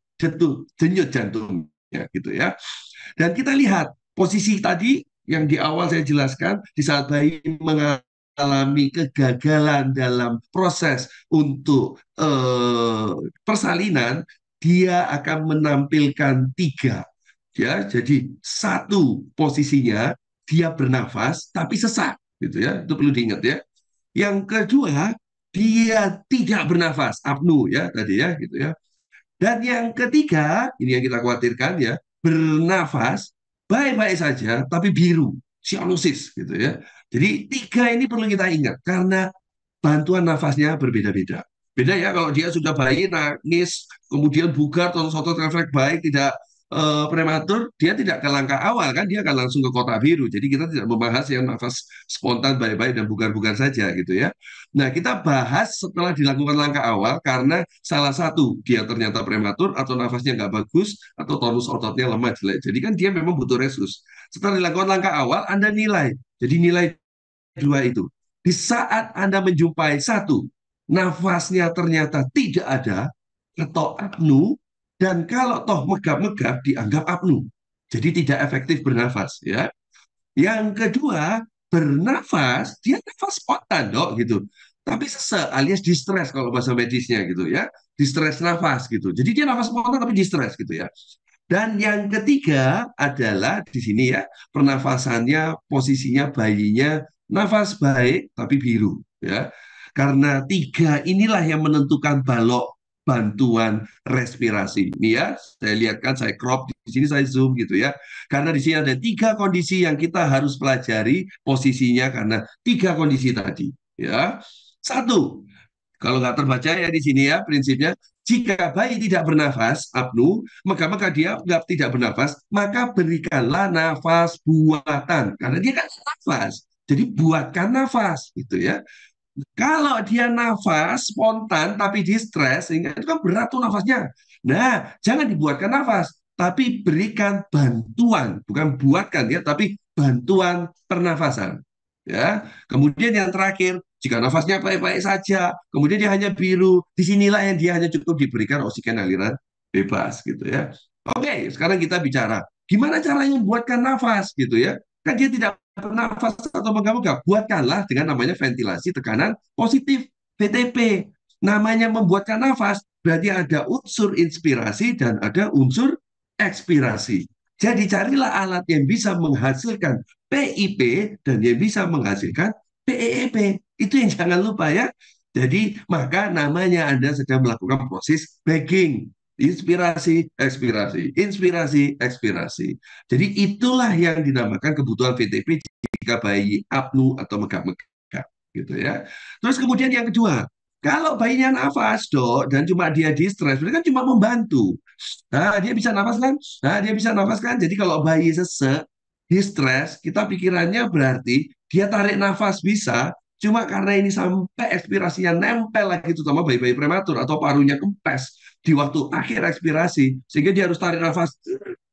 denyut jantungnya gitu ya. Dan kita lihat posisi tadi yang di awal saya jelaskan, di saat bayi mengalami kegagalan dalam proses untuk persalinan, dia akan menampilkan tiga. Ya, jadi satu posisinya dia bernafas tapi sesak, gitu ya. Itu perlu diingat ya. Yang kedua, dia tidak bernafas, apnu ya tadi ya, gitu ya. Dan yang ketiga, ini yang kita khawatirkan ya, bernafas baik-baik saja tapi biru, sianusis gitu ya. Jadi tiga ini perlu kita ingat karena bantuan nafasnya berbeda-beda. Beda ya kalau dia sudah bayi nangis, kemudian bugar, terus otot refleks baik, tidak prematur, dia tidak ke langkah awal kan, dia akan langsung ke kotak biru. Jadi kita tidak membahas yang nafas spontan baik-baik dan bugar-bugar saja gitu ya. Nah kita bahas setelah dilakukan langkah awal karena salah satu dia ternyata prematur atau nafasnya nggak bagus atau tonus ototnya lemah jelek. Jadi kan dia memang butuh resus. Setelah dilakukan langkah awal, Anda nilai. Jadi nilai dua itu. Di saat Anda menjumpai satu, nafasnya ternyata tidak ada, atau apnu, dan kalau toh megap-megap dianggap apnu. Jadi tidak efektif bernafas. Ya. Yang kedua, bernafas, dia nafas spontan dok gitu. Tapi sesek alias distress kalau bahasa medisnya gitu ya. Distress nafas gitu. Jadi dia nafas spontan tapi distress gitu ya. Dan yang ketiga adalah di sini ya, pernafasannya, posisinya bayinya nafas baik tapi biru ya. Karena tiga inilah yang menentukan balok bantuan respirasi. Ini ya, saya lihat kan saya crop di sini saya zoom gitu ya. Karena di sini ada tiga kondisi yang kita harus pelajari posisinya karena tiga kondisi tadi ya. Satu, kalau nggak terbaca ya di sini ya prinsipnya, jika bayi tidak bernafas, apnu, maka dia nggak tidak bernafas, maka berikanlah nafas buatan. Karena dia kan nafas, jadi buatkan nafas, gitu ya. Kalau dia nafas spontan tapi di stres, sehingga itu kan berat tuh nafasnya. Nah, jangan dibuatkan nafas, tapi berikan bantuan, bukan buatkan ya, tapi bantuan pernafasan. Ya, kemudian yang terakhir, jika nafasnya baik-baik saja, kemudian dia hanya biru, disinilah yang dia hanya cukup diberikan oksigen aliran bebas gitu ya. Oke, sekarang kita bicara gimana caranya membuatkan nafas gitu ya. Kan dia tidak bernafas atau menggap-gap, buatkanlah dengan namanya ventilasi tekanan positif, VTP. Namanya membuatkan nafas, berarti ada unsur inspirasi dan ada unsur ekspirasi. Jadi carilah alat yang bisa menghasilkan PIP dan yang bisa menghasilkan PEEP. Itu yang jangan lupa ya. Jadi maka namanya Anda sedang melakukan proses bagging. Inspirasi, ekspirasi, inspirasi, ekspirasi. Jadi itulah yang dinamakan kebutuhan VTP jika bayi apnu atau megap-megap gitu ya. Terus kemudian yang kedua, kalau bayinya nafas, dok, dan cuma dia di stres, berarti kan cuma membantu. Nah, dia bisa nafas kan? Nah, dia bisa nafas kan? Jadi kalau bayi sesek, di stres, kita pikirannya berarti dia tarik nafas bisa, cuma karena ini sampai ekspirasinya nempel lagi, terutama bayi-bayi prematur atau parunya kempes di waktu akhir ekspirasi, sehingga dia harus tarik nafas.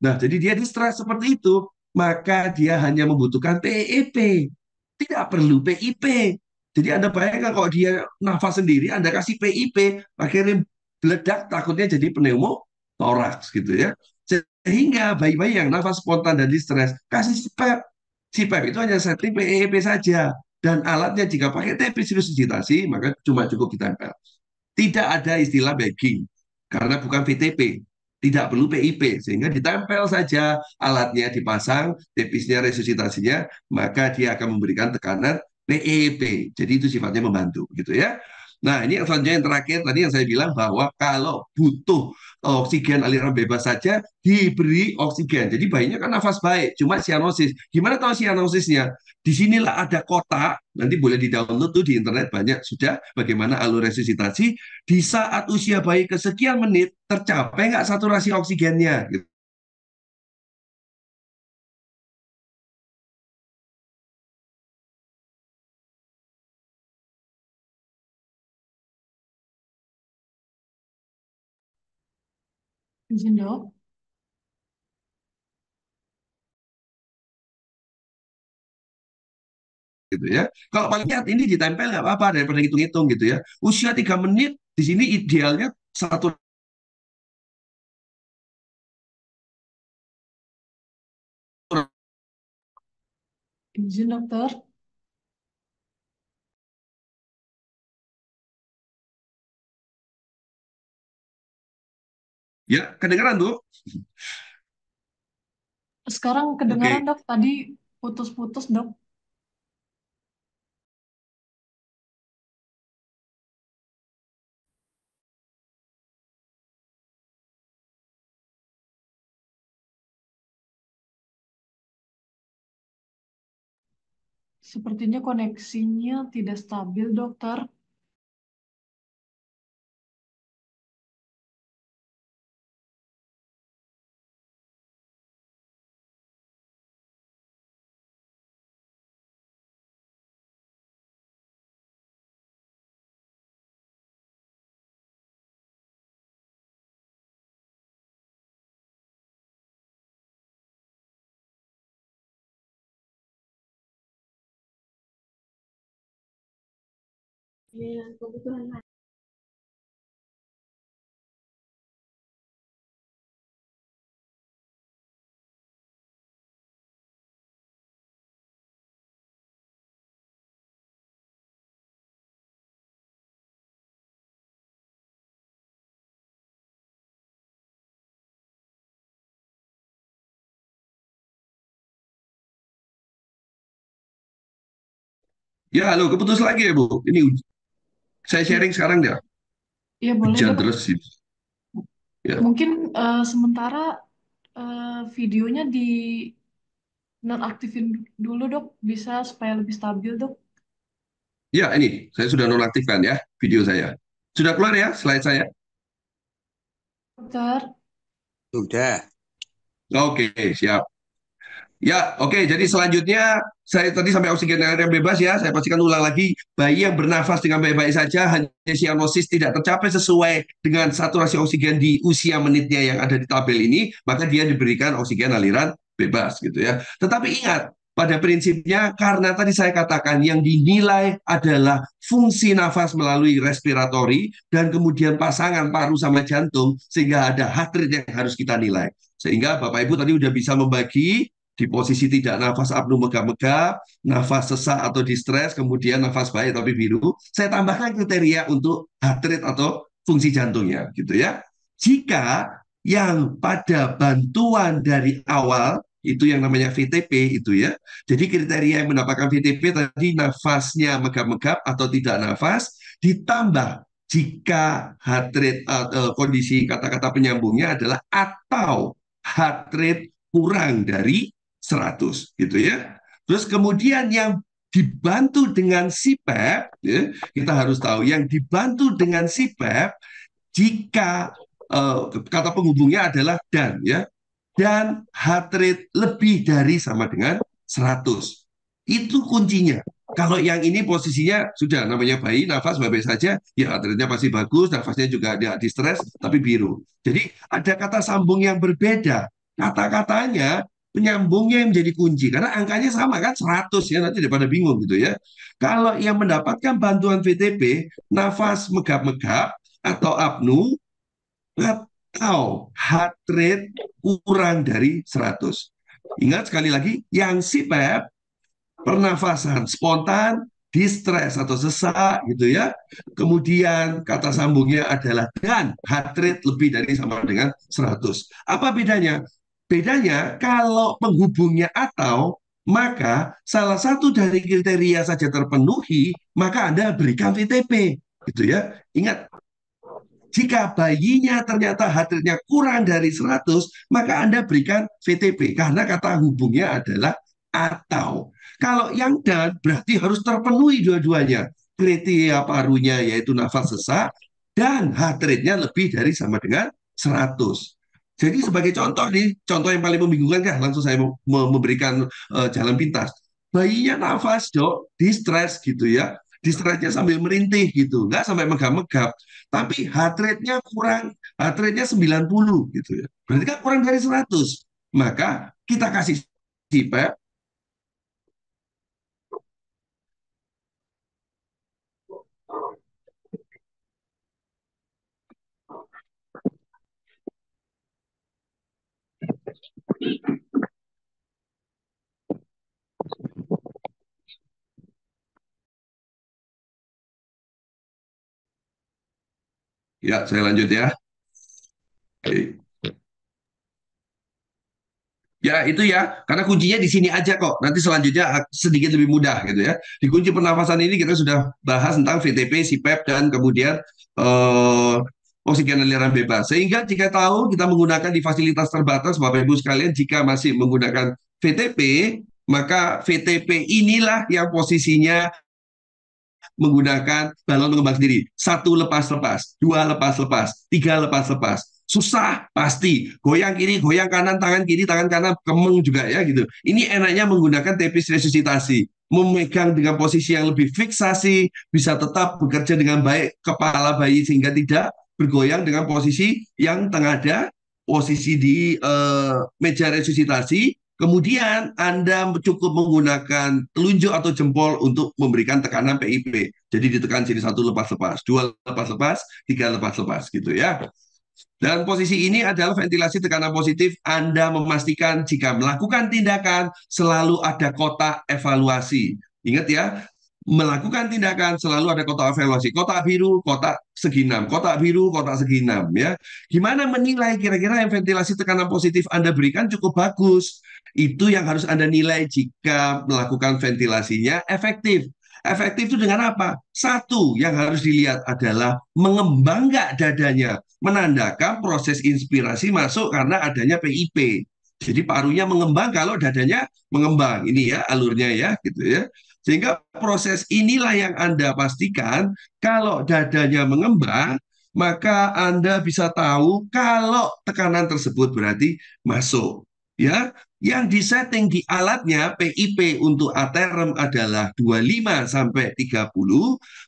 Nah, jadi dia di stres seperti itu, maka dia hanya membutuhkan PEP, tidak perlu PIP. Jadi Anda bayangkan kalau dia nafas sendiri, Anda kasih PIP, akhirnya meledak, takutnya jadi pneumotoraks gitu ya. Sehingga bayi-bayi yang nafas spontan dan distress, kasih CPAP. CPAP itu hanya setting PEP saja. Dan alatnya jika pakai TP resusitasi, maka cuma cukup ditempel. Tidak ada istilah bagging, karena bukan VTP. Tidak perlu PIP, sehingga ditempel saja alatnya, dipasang, tepisnya, resusitasinya, maka dia akan memberikan tekanan PEP. Jadi itu sifatnya membantu, gitu ya. Nah, ini yang selanjutnya yang terakhir tadi yang saya bilang bahwa kalau butuh oksigen aliran bebas saja diberi oksigen. Jadi bayinya kan nafas baik, cuma sianosis. Gimana tahu sianosisnya? Disinilah ada kotak, nanti boleh di-download tuh di internet banyak sudah bagaimana alur resusitasi di saat usia bayi kesekian menit tercapai nggak saturasi oksigennya. Izin dok. Gitu ya. Kalau paling lihat ini ditempel nggak apa-apa daripada hitung-hitung gitu ya. Usia 3 menit di sini idealnya satu. Izin dokter. Ya, kedengeran tuh. Sekarang kedengaran Oke. dok. Tadi putus-putus dok. Sepertinya koneksinya tidak stabil dokter. Iya, kebetulan. Ya, halo, keputus lagi ya, Bu. Ini saya Iya, sharing sekarang ya. iya boleh Hujan dok. terus sih. Ya. Mungkin sementara videonya di nonaktifin dulu dok. Bisa supaya lebih stabil dok. Ya, ini saya sudah nonaktifkan ya video saya. Sudah keluar ya slide saya? Dokter. Sudah. Oke, siap. Ya, oke. Jadi selanjutnya saya tadi sampai oksigen yang bebas ya. Saya pastikan ulang lagi. Bayi yang bernafas dengan baik-baik saja, hanya sianosis tidak tercapai sesuai dengan saturasi oksigen di usia menitnya yang ada di tabel ini, maka dia diberikan oksigen aliran bebas gitu ya. Tetapi ingat, pada prinsipnya karena tadi saya katakan yang dinilai adalah fungsi nafas melalui respiratori dan kemudian pasangan paru sama jantung, sehingga ada heart rate yang harus kita nilai. Sehingga Bapak Ibu tadi udah bisa membagi di posisi tidak nafas apnu megap-megap, nafas sesak atau distress, kemudian nafas baik tapi biru. Saya tambahkan kriteria untuk heart rate atau fungsi jantungnya gitu ya. Jika yang pada bantuan dari awal itu yang namanya VTP itu ya. Jadi kriteria yang mendapatkan VTP tadi nafasnya megap-megap atau tidak nafas ditambah jika heart rate kondisi kata-kata penyambungnya adalah atau heart rate kurang dari 100 gitu ya. Terus kemudian yang dibantu dengan CPAP, ya, kita harus tahu yang dibantu dengan CPAP jika kata penghubungnya adalah dan ya dan heart rate lebih dari sama dengan 100. Itu kuncinya. Kalau yang ini posisinya sudah namanya bayi, nafas baik-baik saja, ya heart rate-nya pasti bagus, nafasnya juga tidak di stres, tapi biru. Jadi ada kata sambung yang berbeda. Kata-katanya penyambungnya yang menjadi kunci karena angkanya sama kan 100 ya, nanti daripada bingung gitu ya. Kalau yang mendapatkan bantuan VTP nafas megap-megap atau apnu atau heart rate kurang dari 100. Ingat sekali lagi, yang CPAP, pernafasan spontan, distress atau sesak gitu ya. Kemudian kata sambungnya adalah dan heart rate lebih dari sama dengan 100. Apa bedanya? Bedanya kalau penghubungnya atau maka salah satu dari kriteria saja terpenuhi, maka Anda berikan VTP gitu ya. Ingat, jika bayinya ternyata heart rate-nya kurang dari 100, maka Anda berikan VTP karena kata hubungnya adalah atau. Kalau yang dan berarti harus terpenuhi dua-duanya. Kriteria parunya yaitu nafas sesak dan heart rate-nya lebih dari sama dengan 100. Jadi sebagai contoh nih, contoh yang paling membingungkan kan, langsung saya memberikan jalan pintas. Bayinya nafas, dok, distress gitu ya. Distressnya sambil merintih gitu, nggak sampai megap-megap tapi heart rate-nya kurang, heart rate-nya 90 gitu ya. Berarti kan kurang dari 100. Maka kita kasih CPAP. Ya, saya lanjut ya. Oke. Ya, itu ya. Karena kuncinya di sini aja kok. Nanti selanjutnya sedikit lebih mudah gitu ya. Di kunci pernafasan ini kita sudah bahas tentang VTP, CPAP, dan kemudian eh, oksigen aliran bebas. Sehingga jika tahu kita menggunakan di fasilitas terbatas, Bapak Ibu sekalian, jika masih menggunakan VTP, maka VTP inilah yang posisinya menggunakan balon pengembang sendiri. Satu lepas-lepas, dua lepas-lepas, tiga lepas-lepas. Susah pasti. Goyang kiri, goyang kanan, tangan kiri, tangan kanan, kemeng juga ya gitu. Ini enaknya menggunakan tepis resusitasi. Memegang dengan posisi yang lebih fiksasi, bisa tetap bekerja dengan baik kepala bayi sehingga tidak bergoyang dengan posisi yang tengadah, posisi di meja resusitasi. Kemudian Anda cukup menggunakan telunjuk atau jempol untuk memberikan tekanan PIP. Jadi ditekan sini satu lepas-lepas, dua lepas-lepas, tiga lepas-lepas gitu ya. Dan posisi ini adalah ventilasi tekanan positif. Anda memastikan jika melakukan tindakan selalu ada kotak evaluasi. Ingat ya, melakukan tindakan selalu ada kotak evaluasi. Kotak biru, kotak segi 6. Kotak biru, kotak segi 6 ya. Gimana menilai kira-kira yang ventilasi tekanan positif Anda berikan cukup bagus? Itu yang harus Anda nilai jika melakukan ventilasinya efektif. Efektif itu dengan apa? Satu yang harus dilihat adalah mengembang nggak dadanya, menandakan proses inspirasi masuk karena adanya PIP. Jadi parunya mengembang kalau dadanya mengembang. Ini ya alurnya ya gitu ya. Sehingga proses inilah yang Anda pastikan kalau dadanya mengembang, maka Anda bisa tahu kalau tekanan tersebut berarti masuk. Ya, yang disetting di alatnya PIP untuk aterem adalah 25 sampai 30,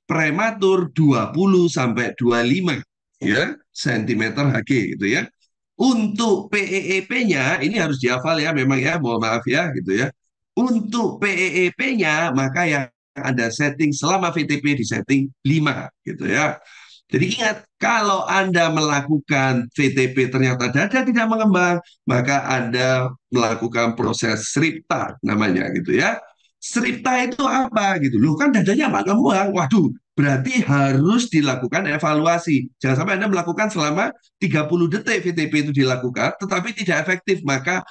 prematur 20 sampai 25 ya, sentimeter Hg gitu ya. Untuk PEEP-nya ini harus dihafal ya memang ya, mohon maaf ya gitu ya. Untuk PEEP-nya maka yang Anda setting selama VTP di setting 5 gitu ya. Jadi ingat, kalau Anda melakukan VTP ternyata dada tidak mengembang, maka Anda melakukan proses Sripta namanya gitu ya. Sripta itu apa gitu? Loh kan dadanya nggak ngembang. Waduh, berarti harus dilakukan evaluasi. Jangan sampai Anda melakukan selama 30 detik VTP itu dilakukan, tetapi tidak efektif, maka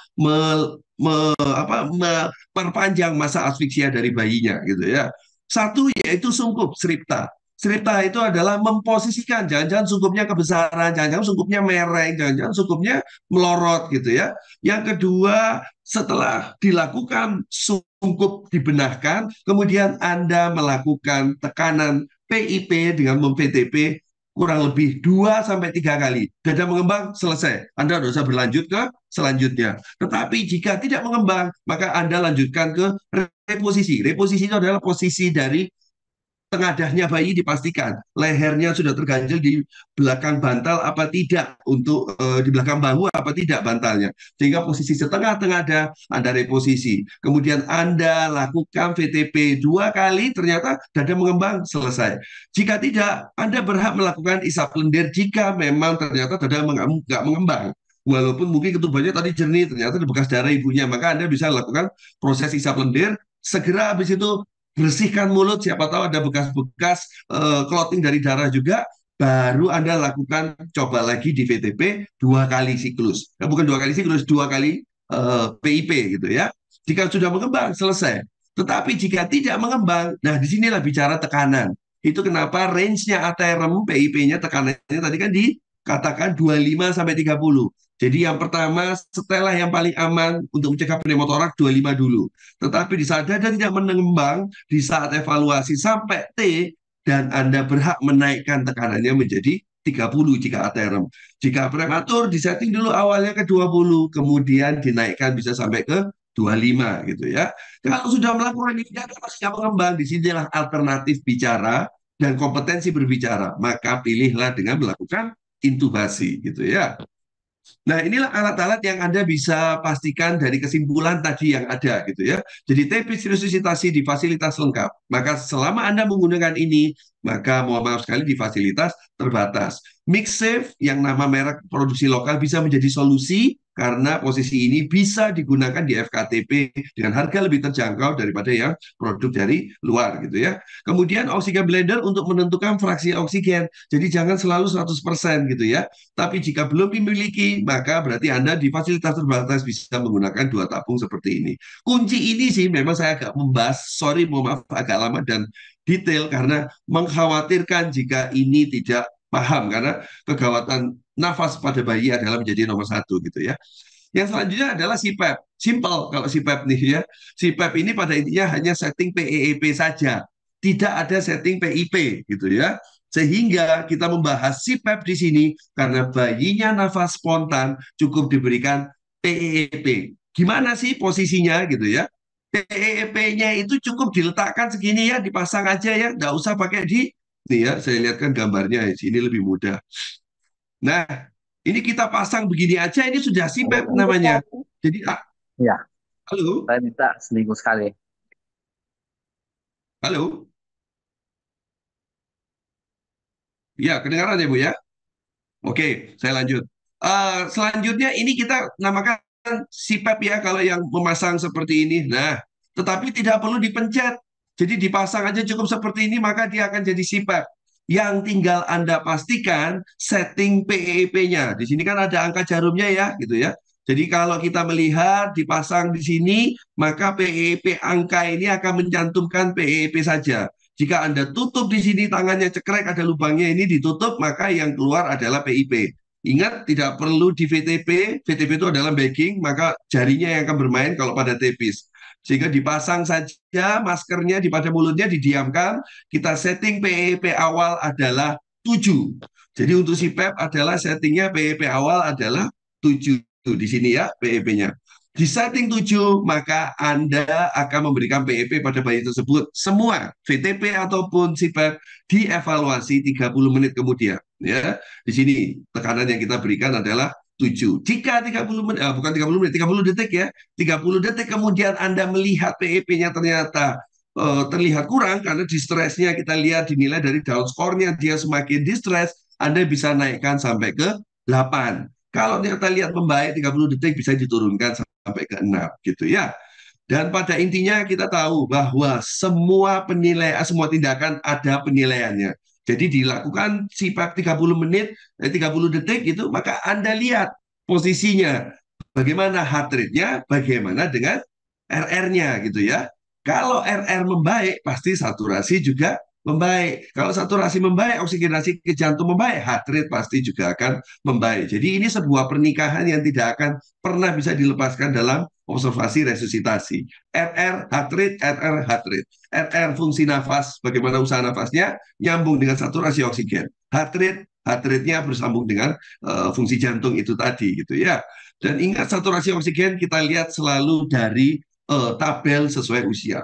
memperpanjang masa asfiksia dari bayinya gitu ya. Satu yaitu sungkup Sripta. Sripta itu adalah memposisikan, jangan-jangan sungkupnya kebesaran, jangan-jangan sungkupnya mereng, jangan-jangan sungkupnya melorot gitu ya. Yang kedua, setelah dilakukan sungkup dibenahkan, kemudian Anda melakukan tekanan PIP dengan mem-VTP kurang lebih 2 sampai 3 kali. Dada mengembang selesai. Anda tidak usah berlanjut ke selanjutnya. Tetapi jika tidak mengembang, maka Anda lanjutkan ke reposisi. Reposisi itu adalah posisi dari tengadahnya bayi, dipastikan lehernya sudah terganjel di belakang bantal apa tidak, untuk di belakang bahu apa tidak bantalnya, sehingga posisi setengah tengadah Anda reposisi, kemudian Anda lakukan VTP 2 kali, ternyata dada mengembang, selesai. Jika tidak, Anda berhak melakukan isap lendir jika memang ternyata dada nggak mengembang, walaupun mungkin ketubannya tadi jernih, ternyata ada bekas darah ibunya, maka Anda bisa lakukan proses isap lendir. Segera habis itu bersihkan mulut, siapa tahu ada bekas-bekas clotting dari darah juga, baru Anda lakukan coba lagi di VTP 2 kali siklus. Bukan 2 kali siklus, 2 kali PIP gitu ya. Jika sudah mengembang, selesai. Tetapi jika tidak mengembang, nah disinilah bicara tekanan. Itu kenapa range-nya aterem PIP-nya, tekanannya tadi kan dikatakan 25 sampai 30. Jadi yang pertama, setelah yang paling aman untuk mencegah pneumotoraks 25 dulu. Tetapi di saat dada tidak mengembang, di saat evaluasi sampai T, dan Anda berhak menaikkan tekanannya menjadi 30 jika aterem. Jika prematur, disetting dulu awalnya ke 20, kemudian dinaikkan bisa sampai ke 25 gitu ya. Kalau sudah melakukan ini, dada masih tidak mengembang, disinilah alternatif bicara dan kompetensi berbicara. Maka pilihlah dengan melakukan intubasi gitu ya. Nah, inilah alat-alat yang Anda bisa pastikan dari kesimpulan tadi yang ada gitu ya. Jadi TEPIS resusitasi di fasilitas lengkap. Maka selama Anda menggunakan ini, maka mohon maaf sekali di fasilitas terbatas. MixSafe yang nama merek produksi lokal bisa menjadi solusi karena posisi ini bisa digunakan di FKTP dengan harga lebih terjangkau daripada yang produk dari luar gitu ya. Kemudian oksigen blender untuk menentukan fraksi oksigen. Jadi jangan selalu 100% gitu ya. Tapi jika belum dimiliki, maka berarti Anda di fasilitas terbatas bisa menggunakan 2 tabung seperti ini. Kunci ini sih memang saya agak membahas, sorry, mohon maaf agak lama dan detail karena mengkhawatirkan jika ini tidak paham, karena kegawatan nafas pada bayi adalah menjadi nomor satu gitu ya. Yang selanjutnya adalah CPAP. Simple kalau CPAP nih ya. CPAP ini pada intinya hanya setting PEEP saja. Tidak ada setting PIP gitu ya. Sehingga kita membahas CPAP di sini karena bayinya nafas spontan cukup diberikan PEEP. Gimana sih posisinya gitu ya? PEEP-nya itu cukup diletakkan segini ya, dipasang aja ya, nggak usah pakai di, nih ya, saya lihatkan gambarnya ya, sini lebih mudah. Nah, ini kita pasang begini aja, ini sudah CPAP namanya. Jadi, Ya, halo, saya minta seminggu sekali. halo, ya kedengaran ya Bu ya? Oke, saya lanjut. Selanjutnya ini kita namakan CPAP ya kalau yang memasang seperti ini. Nah, tetapi tidak perlu dipencet. Jadi dipasang aja cukup seperti ini, maka dia akan jadi CPAP. Yang tinggal Anda pastikan setting PEP-nya. Di sini kan ada angka jarumnya ya, gitu ya. Jadi kalau kita melihat dipasang di sini, maka PEP angka ini akan mencantumkan PEP saja. Jika Anda tutup di sini, tangannya cekrek, ada lubangnya ini ditutup, maka yang keluar adalah PIP. Ingat, tidak perlu di VTP. VTP itu adalah backing, maka jarinya yang akan bermain kalau pada tepis. Sehingga dipasang saja maskernya di pada mulutnya, didiamkan. Kita setting PIP awal adalah 7. Jadi untuk si PEP adalah settingnya PIP awal adalah 7. Di sini ya PIP-nya. Di setting 7, maka Anda akan memberikan PEP pada bayi tersebut. Semua VTP ataupun CPAP dievaluasi 30 menit kemudian. Ya, di sini tekanan yang kita berikan adalah 7. Jika 30 menit, bukan 30 menit, 30 detik ya. 30 detik kemudian Anda melihat PEP-nya ternyata terlihat kurang karena distresnya kita lihat dinilai dari down score-nya, dia semakin distres, Anda bisa naikkan sampai ke 8. Kalau ternyata lihat membaik 30 detik bisa diturunkan sampai ke 6 gitu ya. Dan pada intinya kita tahu bahwa semua penilaian, semua tindakan ada penilaiannya. Jadi dilakukan sipak 30 menit, 30 detik itu, maka Anda lihat posisinya, bagaimana heart rate-nya, bagaimana dengan RR-nya gitu ya. Kalau RR membaik, pasti saturasi juga membaik. Kalau saturasi membaik, oksigenasi ke jantung membaik, heart rate pasti juga akan membaik. Jadi ini sebuah pernikahan yang tidak akan pernah bisa dilepaskan dalam observasi resusitasi. RR, heart rate, RR, heart rate. RR fungsi nafas, bagaimana usaha nafasnya, nyambung dengan saturasi oksigen. Heart rate-nya bersambung dengan fungsi jantung itu tadi gitu ya. Dan ingat saturasi oksigen kita lihat selalu dari tabel sesuai usia.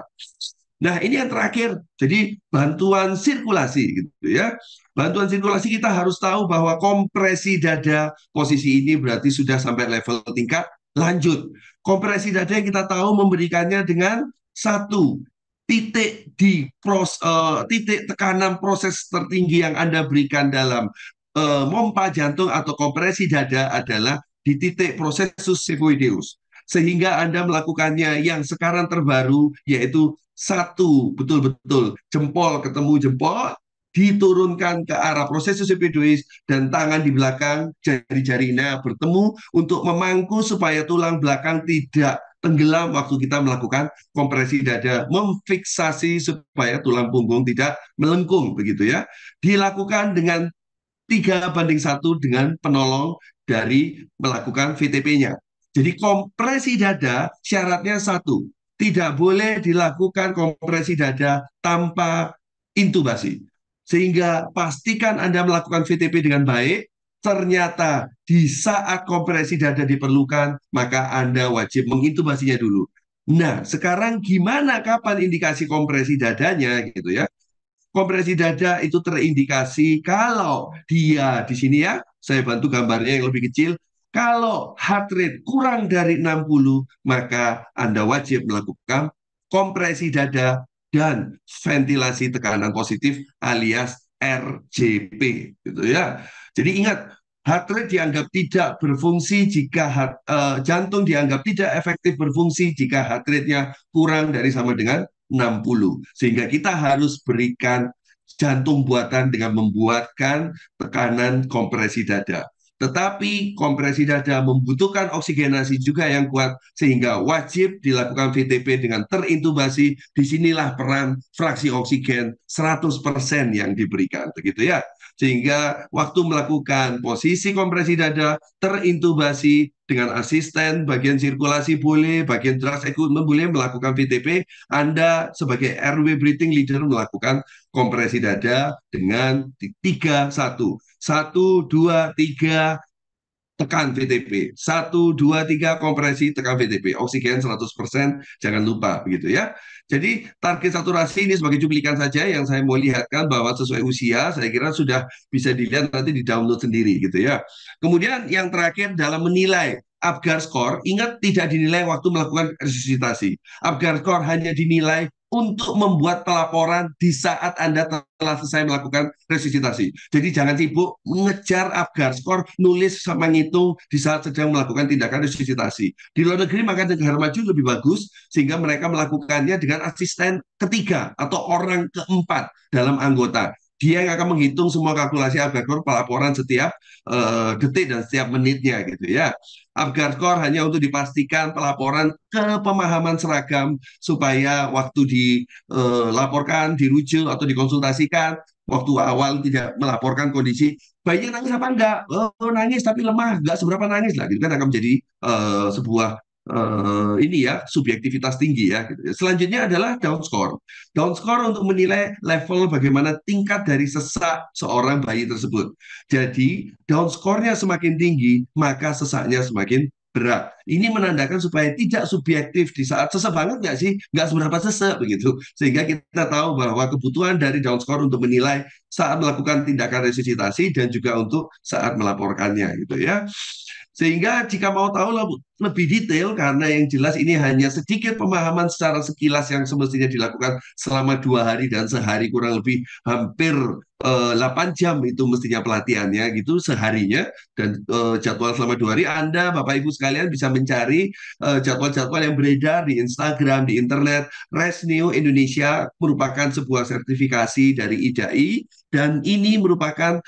Nah, ini yang terakhir. Jadi bantuan sirkulasi gitu ya. Bantuan sirkulasi kita harus tahu bahwa kompresi dada posisi ini berarti sudah sampai level tingkat lanjut. Kompresi dada yang kita tahu memberikannya dengan satu titik titik tekanan proses tertinggi yang Anda berikan dalam mompa jantung atau kompresi dada adalah di titik prosesus sigmoideus. Sehingga Anda melakukannya yang sekarang terbaru yaitu satu, betul-betul jempol ketemu jempol, diturunkan ke arah proses epiduis dan tangan di belakang jari-jarinya bertemu untuk memangku supaya tulang belakang tidak tenggelam waktu kita melakukan kompresi dada, memfiksasi supaya tulang punggung tidak melengkung begitu ya. Dilakukan dengan 3:1 dengan penolong dari melakukan VTP-nya. Jadi kompresi dada syaratnya satu, tidak boleh dilakukan kompresi dada tanpa intubasi. Sehingga pastikan Anda melakukan VTP dengan baik, ternyata di saat kompresi dada diperlukan, maka Anda wajib mengintubasinya dulu. Nah, sekarang gimana kapan indikasi kompresi dadanya gitu ya? Kompresi dada itu terindikasi kalau dia di sini ya, saya bantu gambarnya yang lebih kecil. Kalau heart rate kurang dari 60, maka Anda wajib melakukan kompresi dada dan ventilasi tekanan positif alias RJP gitu ya. Jadi ingat, heart rate dianggap tidak berfungsi jika jantung dianggap tidak efektif berfungsi jika heart rate-nya kurang dari sama dengan 60. Sehingga kita harus berikan jantung buatan dengan membuatkan tekanan kompresi dada. Tetapi kompresi dada membutuhkan oksigenasi juga yang kuat sehingga wajib dilakukan VTP dengan terintubasi. Disinilah peran fraksi oksigen 100% yang diberikan, begitu ya. Sehingga waktu melakukan posisi kompresi dada, terintubasi dengan asisten, bagian sirkulasi boleh, bagian trust equipment boleh melakukan VTP. Anda sebagai airway breathing leader melakukan kompresi dada dengan 3-1. 1, 2, 3, tekan VTP. 1, 2, 3 kompresi, tekan VTP. Oksigen 100%, jangan lupa begitu ya. Jadi target saturasi ini sebagai cuplikan saja yang saya mau lihatkan bahwa sesuai usia, saya kira sudah bisa dilihat nanti di download sendiri gitu ya. Kemudian yang terakhir dalam menilai Apgar score, ingat tidak dinilai waktu melakukan resusitasi. Apgar score hanya dinilai untuk membuat pelaporan di saat Anda telah selesai melakukan resusitasi. Jadi jangan sibuk mengejar Apgar skor, nulis sama ngitung di saat sedang melakukan tindakan resusitasi. Di luar negeri maka negara maju lebih bagus sehingga mereka melakukannya dengan asisten ketiga atau orang keempat dalam anggota. Dia yang akan menghitung semua kalkulasi Apgar skor pelaporan setiap detik dan setiap menitnya gitu ya. Apgar skor hanya untuk dipastikan pelaporan kepemahaman seragam supaya waktu dilaporkan, dirujuk atau dikonsultasikan waktu awal tidak melaporkan kondisi bayinya nangis apa enggak, oh nangis tapi lemah, enggak seberapa nangis lah, gitu kan akan menjadi sebuah ini ya subjektivitas tinggi ya. Gitu. Selanjutnya adalah down score. Down score untuk menilai level bagaimana tingkat dari sesak seorang bayi tersebut. Jadi down score-nya semakin tinggi maka sesaknya semakin berat. Ini menandakan supaya tidak subjektif di saat sesak banget nggak sih, nggak seberapa sesak begitu. Sehingga kita tahu bahwa kebutuhan dari down score untuk menilai saat melakukan tindakan resusitasi dan juga untuk saat melaporkannya gitu ya. Sehingga jika mau tahu lebih detail, karena yang jelas ini hanya sedikit pemahaman secara sekilas yang semestinya dilakukan selama 2 hari dan sehari, kurang lebih hampir 8 jam itu mestinya pelatihannya gitu seharinya. Dan jadwal selama 2 hari, Anda Bapak Ibu sekalian bisa mencari jadwal-jadwal yang beredar di Instagram, di internet. Resneo Indonesia merupakan sebuah sertifikasi dari IDAI, dan ini merupakan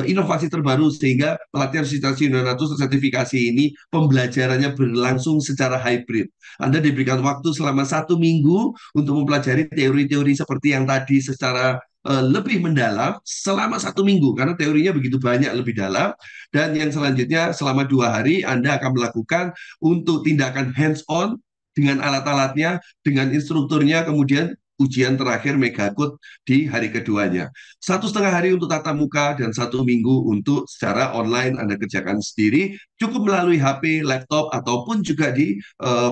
inovasi terbaru, sehingga pelatihan registrasi 900 sertifikasi ini pembelajarannya berlangsung secara hybrid. Anda diberikan waktu selama 1 minggu untuk mempelajari teori-teori seperti yang tadi secara lebih mendalam selama 1 minggu, karena teorinya begitu banyak lebih dalam. Dan yang selanjutnya selama 2 hari Anda akan melakukan untuk tindakan hands on dengan alat-alatnya, dengan instrukturnya, kemudian ujian terakhir Megacode di hari keduanya. 1,5 hari untuk tatap muka dan 1 minggu untuk secara online Anda kerjakan sendiri, cukup melalui HP, laptop, ataupun juga di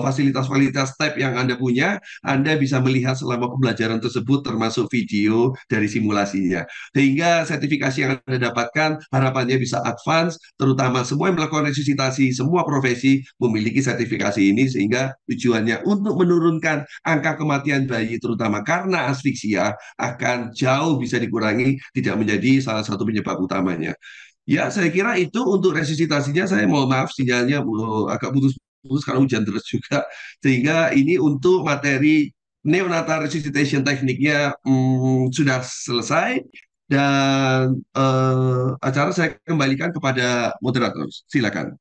fasilitas-fasilitas tab yang Anda punya. Anda bisa melihat selama pembelajaran tersebut, termasuk video dari simulasinya. Sehingga sertifikasi yang Anda dapatkan harapannya bisa advance, terutama semua yang melakukan resusitasi, semua profesi memiliki sertifikasi ini, sehingga tujuannya untuk menurunkan angka kematian bayi, terutama karena asfiksia, akan jauh bisa dikurangi, tidak menjadi salah satu penyebab utamanya. Ya, saya kira itu untuk resusitasinya. Saya mohon maaf sinyalnya agak putus-putus karena hujan deras juga. Sehingga ini untuk materi neonatal resuscitation tekniknya sudah selesai. Dan acara saya kembalikan kepada moderator. Silakan.